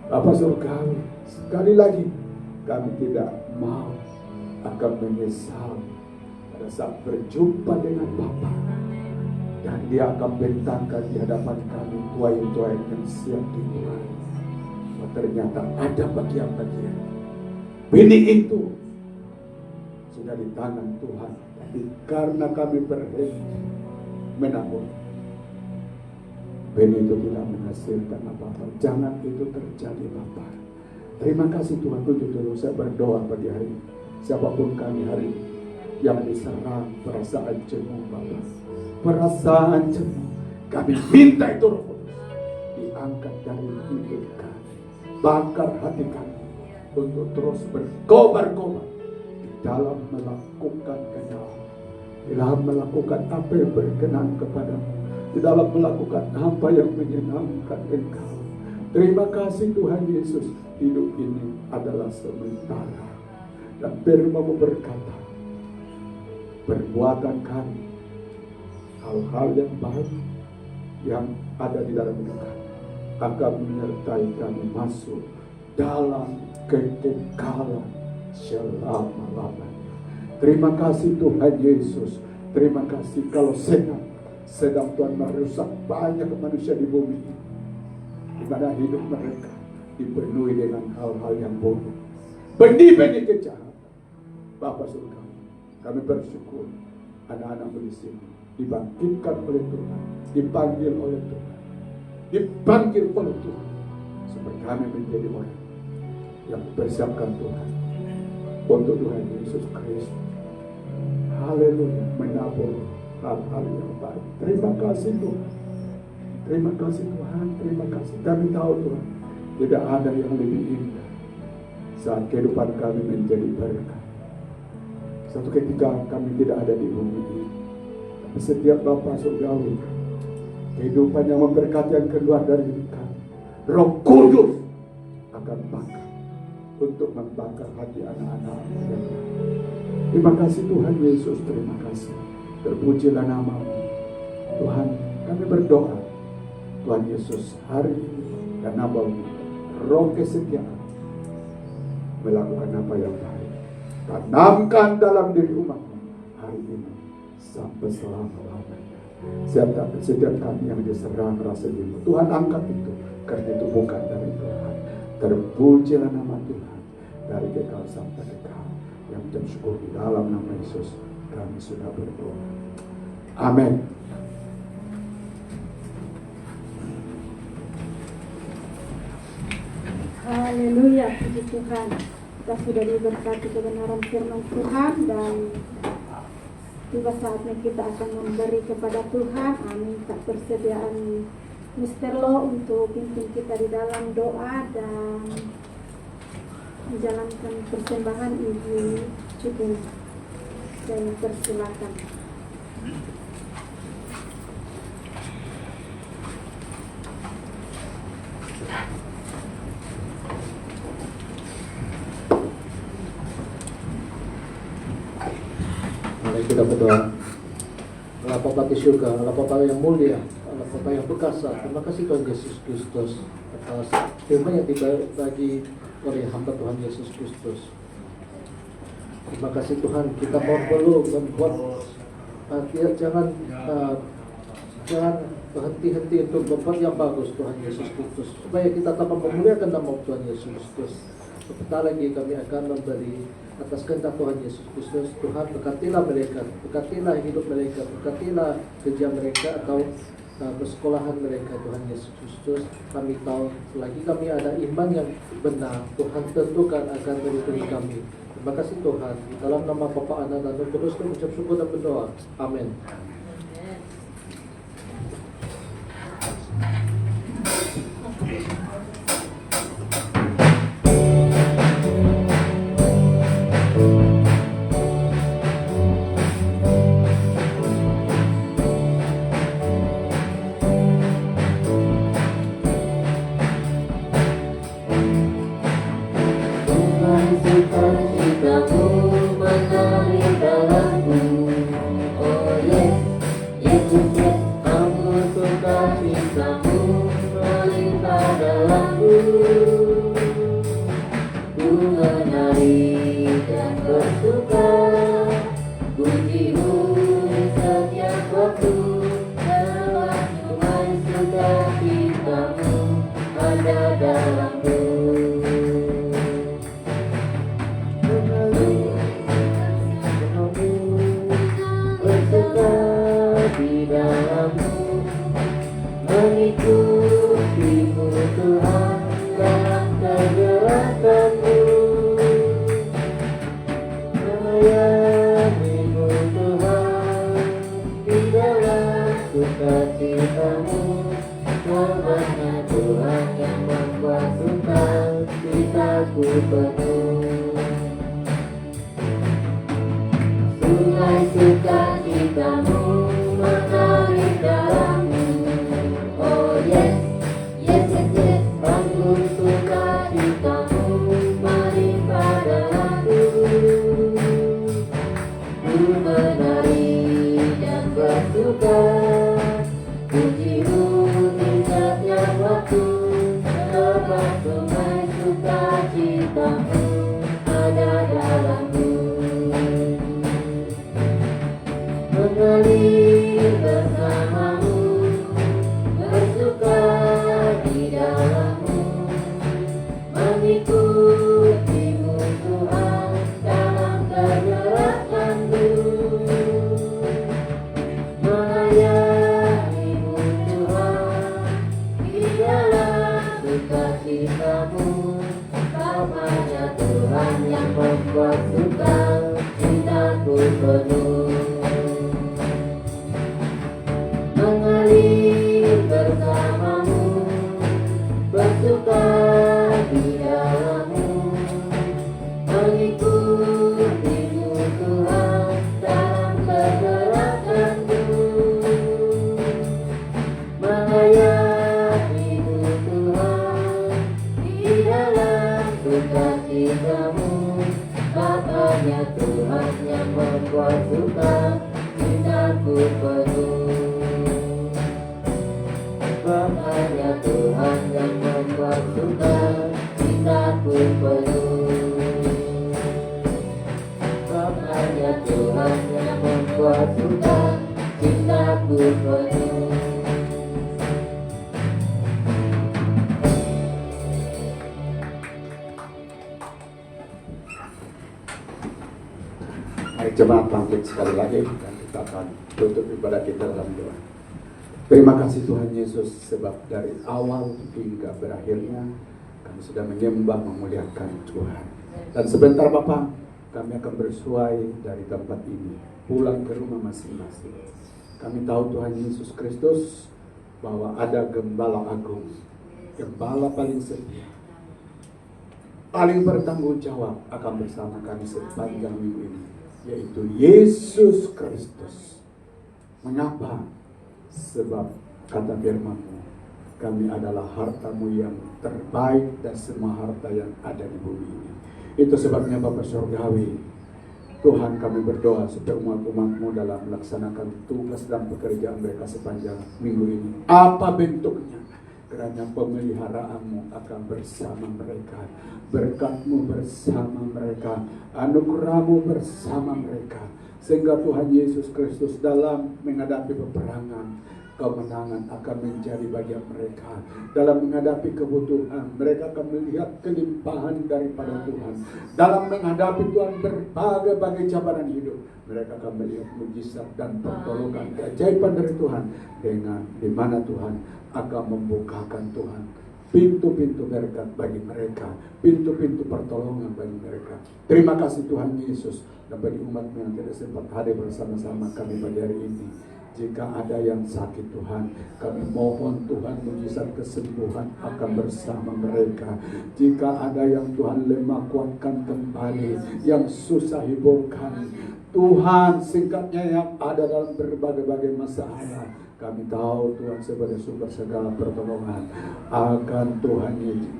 Speaker 4: Bapa Surgawi, sekali lagi kami tidak mau akan menyesal pada saat berjumpa dengan Bapa, dan dia akan bentangkan di hadapan kami tuai-tuai yang siap dimulai. Ternyata ada bagian-bagian benih itu sudah di tangan Tuhan, tapi karena kami berhenti menabur, benih itu tidak menghasilkan apa-apa. Jangan itu terjadi Bapa. Terima kasih Tuhan untuk dulu saya berdoa pagi hari ini. Siapapun kami hari ini yang diserang perasaan jemu Bapa, perasaan jemu, kami minta itu Roh Kudus diangkat dari hidup kami. Bakar hati kami untuk terus berkobar-kobar di dalam melakukan kebenaran, di dalam melakukan apa yang berkenan kepadamu, di dalam melakukan apa yang menyenangkan Engkau. Terima kasih Tuhan Yesus, hidup ini adalah sementara. Dan firman-Mu berkata, perbuatan kami, hal-hal yang baik yang ada di dalam hidup kami, akan menyertai kami masuk dalam kekekalan selama-lamanya. Terima kasih Tuhan Yesus. Terima kasih kalau sedang Tuhan merusak banyak manusia di bumi ini, di mana hidup mereka dipenuhi dengan hal-hal yang buruk, benih-benih kejahatan. Bapa Surga, kami bersyukur anak-anak di sini dibangkitkan oleh Tuhan, dipanggil oleh Tuhan, dipanggil oleh Tuhan, supaya kami menjadi orang yang dipersiapkan Tuhan untuk Tuhan Yesus Kristus. Haleluya, menabur hal-hal yang baik. Terima kasih Tuhan. Terima kasih Tuhan. Terima kasih. Kami tahu Tuhan, tidak ada yang lebih indah saat kehidupan kami menjadi berkah. Satu ketika kami tidak ada di bumi ini, tapi setiap Bapa Surgawi, kehidupan yang memberkati yang keluar dari hidup kami, Roh Kudus akan bakar untuk membakar hati anak-anak yang lain. Terima kasih Tuhan Yesus, terima kasih. Terpujilah nama-Mu Tuhan. Kami berdoa Tuhan Yesus hari ini dan nama-Mu Roh kesetiaan melakukan apa yang baik. Tanamkan dalam diri umat-Mu hari ini sampai selama-lamanya. Setiap kami yang diserang rasa jenuh, Tuhan angkat itu, karena itu bukan dari Tuhan. Terpujilah nama Tuhan dari kekal sampai kekal. Yang bersyukur di dalam nama Yesus kami sudah berdoa. Amin.
Speaker 1: Haleluya, puji Tuhan. Kita sudah diberkati kebenaran firman Tuhan, dan tiba saatnya kita akan memberi kepada Tuhan. Amin. Tak persediaan Mr. Lo untuk pimpin kita di dalam doa dan menjalankan persembahan. Ibu cukup saya persilakan.
Speaker 2: Mari kita berdoa. Allah Bapa di surga, Allah Bapa yang mulia, Allah
Speaker 5: Bapa yang perkasa, terima kasih Tuhan Yesus Kristus atas firman yang dibagi oleh hamba Tuhan Yesus Kristus. Terima kasih Tuhan, kita mau perlu membuat jangan berhenti-henti untuk membuat yang bagus Tuhan Yesus Kristus, supaya kita dapat memuliakan nama Tuhan Yesus Kristus. Sebentar lagi kami akan memberi atas kehendak Tuhan Yesus Kristus. Tuhan berkatilah mereka, berkatilah hidup mereka, berkatilah kerja mereka atau persekolahan mereka Tuhan Yesus Kristus. Kami tahu selagi kami ada iman yang benar, Tuhan tentukan akan melindungi kami. Terima kasih Tuhan, di dalam nama Bapa, Anak dan Roh Kudus kami ucap syukur dan berdoa. Amin.
Speaker 4: Jemaat bangkit sekali lagi dan kita akan tutup ibadah kita dalam doa. Terima kasih Tuhan Yesus, sebab dari awal hingga berakhirnya kami sudah menyembah memuliakan Tuhan. Dan sebentar Bapak, kami akan bersuai dari tempat ini pulang ke rumah masing-masing. Kami tahu Tuhan Yesus Kristus bahwa ada Gembala Agung, Gembala paling setia, paling bertanggung jawab akan bersama kami sepanjang minggu ini, yaitu Yesus Kristus. Mengapa? Sebab kata firman-Mu, kami adalah harta-Mu yang terbaik dan semua harta yang ada di bumi ini. Itu sebabnya Bapa Surgawi, Tuhan, kami berdoa supaya umat-umat-Mu dalam melaksanakan tugas dan pekerjaan mereka sepanjang minggu ini, apa bentuknya, kiranya pemeliharaanmu akan bersama mereka, berkat-Mu bersama mereka, anugerah-Mu bersama mereka, sehingga Tuhan Yesus Kristus dalam menghadapi peperangan, kemenangan akan menjadi bagian mereka. Dalam menghadapi kebutuhan, mereka akan melihat kelimpahan daripada Tuhan. Dalam menghadapi Tuhan berbagai-bagai cabaran hidup, mereka akan melihat mujizat dan pertolongan, keajaiban dari Tuhan, dengan di mana Tuhan akan membukakan Tuhan pintu-pintu berkat bagi mereka, pintu-pintu pertolongan bagi mereka. Terima kasih Tuhan Yesus, dan bagi umat-Mu yang tidak sempat hadir bersama-sama kami pada hari ini. Jika ada yang sakit Tuhan, kami mohon Tuhan mujizat kesembuhan akan bersama mereka. Jika ada yang Tuhan lemah, kuatkan kembali. Yang susah, hiburkan. Tuhan, singkatnya yang ada dalam berbagai-bagai masalah, kami tahu Tuhan sebagai sumber segala pertolongan akan Tuhan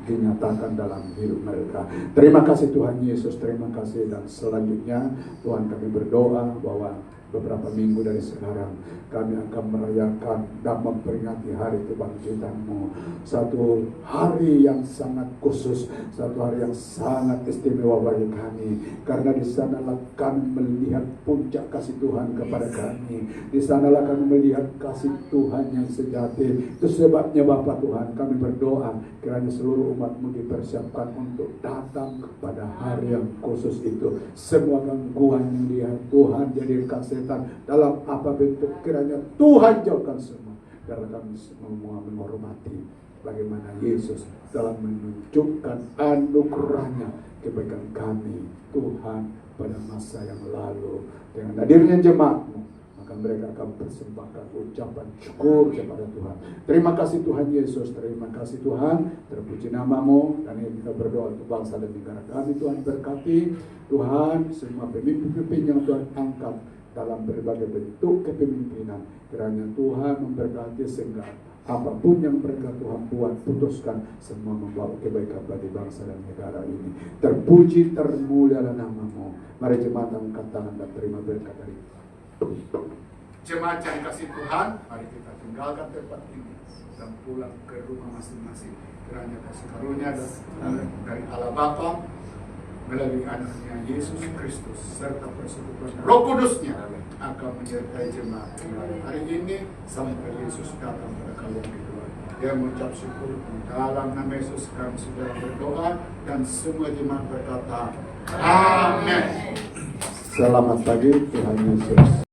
Speaker 4: dinyatakan dalam hidup mereka. Terima kasih Tuhan Yesus, terima kasih. Dan selanjutnya Tuhan, kami berdoa bahwa beberapa minggu dari sekarang kami akan merayakan dan memperingati hari kebangkitan-Mu. Satu hari yang sangat khusus, satu hari yang sangat istimewa bagi kami, karena di sanalah kami melihat puncak kasih Tuhan kepada kami. Di sanalah kami melihat kasih Tuhan yang sejati. Itu sebabnya Bapa Tuhan, kami berdoa kiranya seluruh umat-Mu dipersiapkan untuk datang kepada hari yang khusus itu. Semua gangguan yang dia Tuhan jadikan setan dalam apa bentuk, kiranya Tuhan jauhkan semua, karena kami semua menghormati bagaimana Yesus dalam menunjukkan anugerahnya kebaikan kami Tuhan pada masa yang lalu. Dengan hadirnya jemaat-Mu, maka mereka akan persembahkan ucapan syukur kepada Tuhan. Terima kasih Tuhan Yesus, terima kasih Tuhan, terpuji nama-Mu. Dan ini kita berdoa untuk bangsa dan negara kami. Tuhan berkati Tuhan semua pemimpin-pemimpin yang Tuhan angkat dalam berbagai bentuk kepemimpinan. Kiranya Tuhan memberkati sehingga apapun yang mereka Tuhan buat, putuskan, semua membawa kebaikan bagi bangsa dan negara ini. Terpuji, termulialah nama-Mu. Mari jemaat angkat tangan dan terima berkat dari jemaat yang kasih Tuhan. Mari kita tinggalkan tempat ini dan pulang ke rumah masing-masing. Kiranya kasih karunia dari Allah Bapa melalui anaknya Yesus Kristus serta persekutuan Roh Kudusnya akan menyertai jemaat hari ini sampai Yesus datang pada kali yang kedua. Dia mengucap syukur di dalam nama Yesus kami sudah berdoa, dan semua jemaat berkata amin. Selamat pagi, Tuhan Yesus.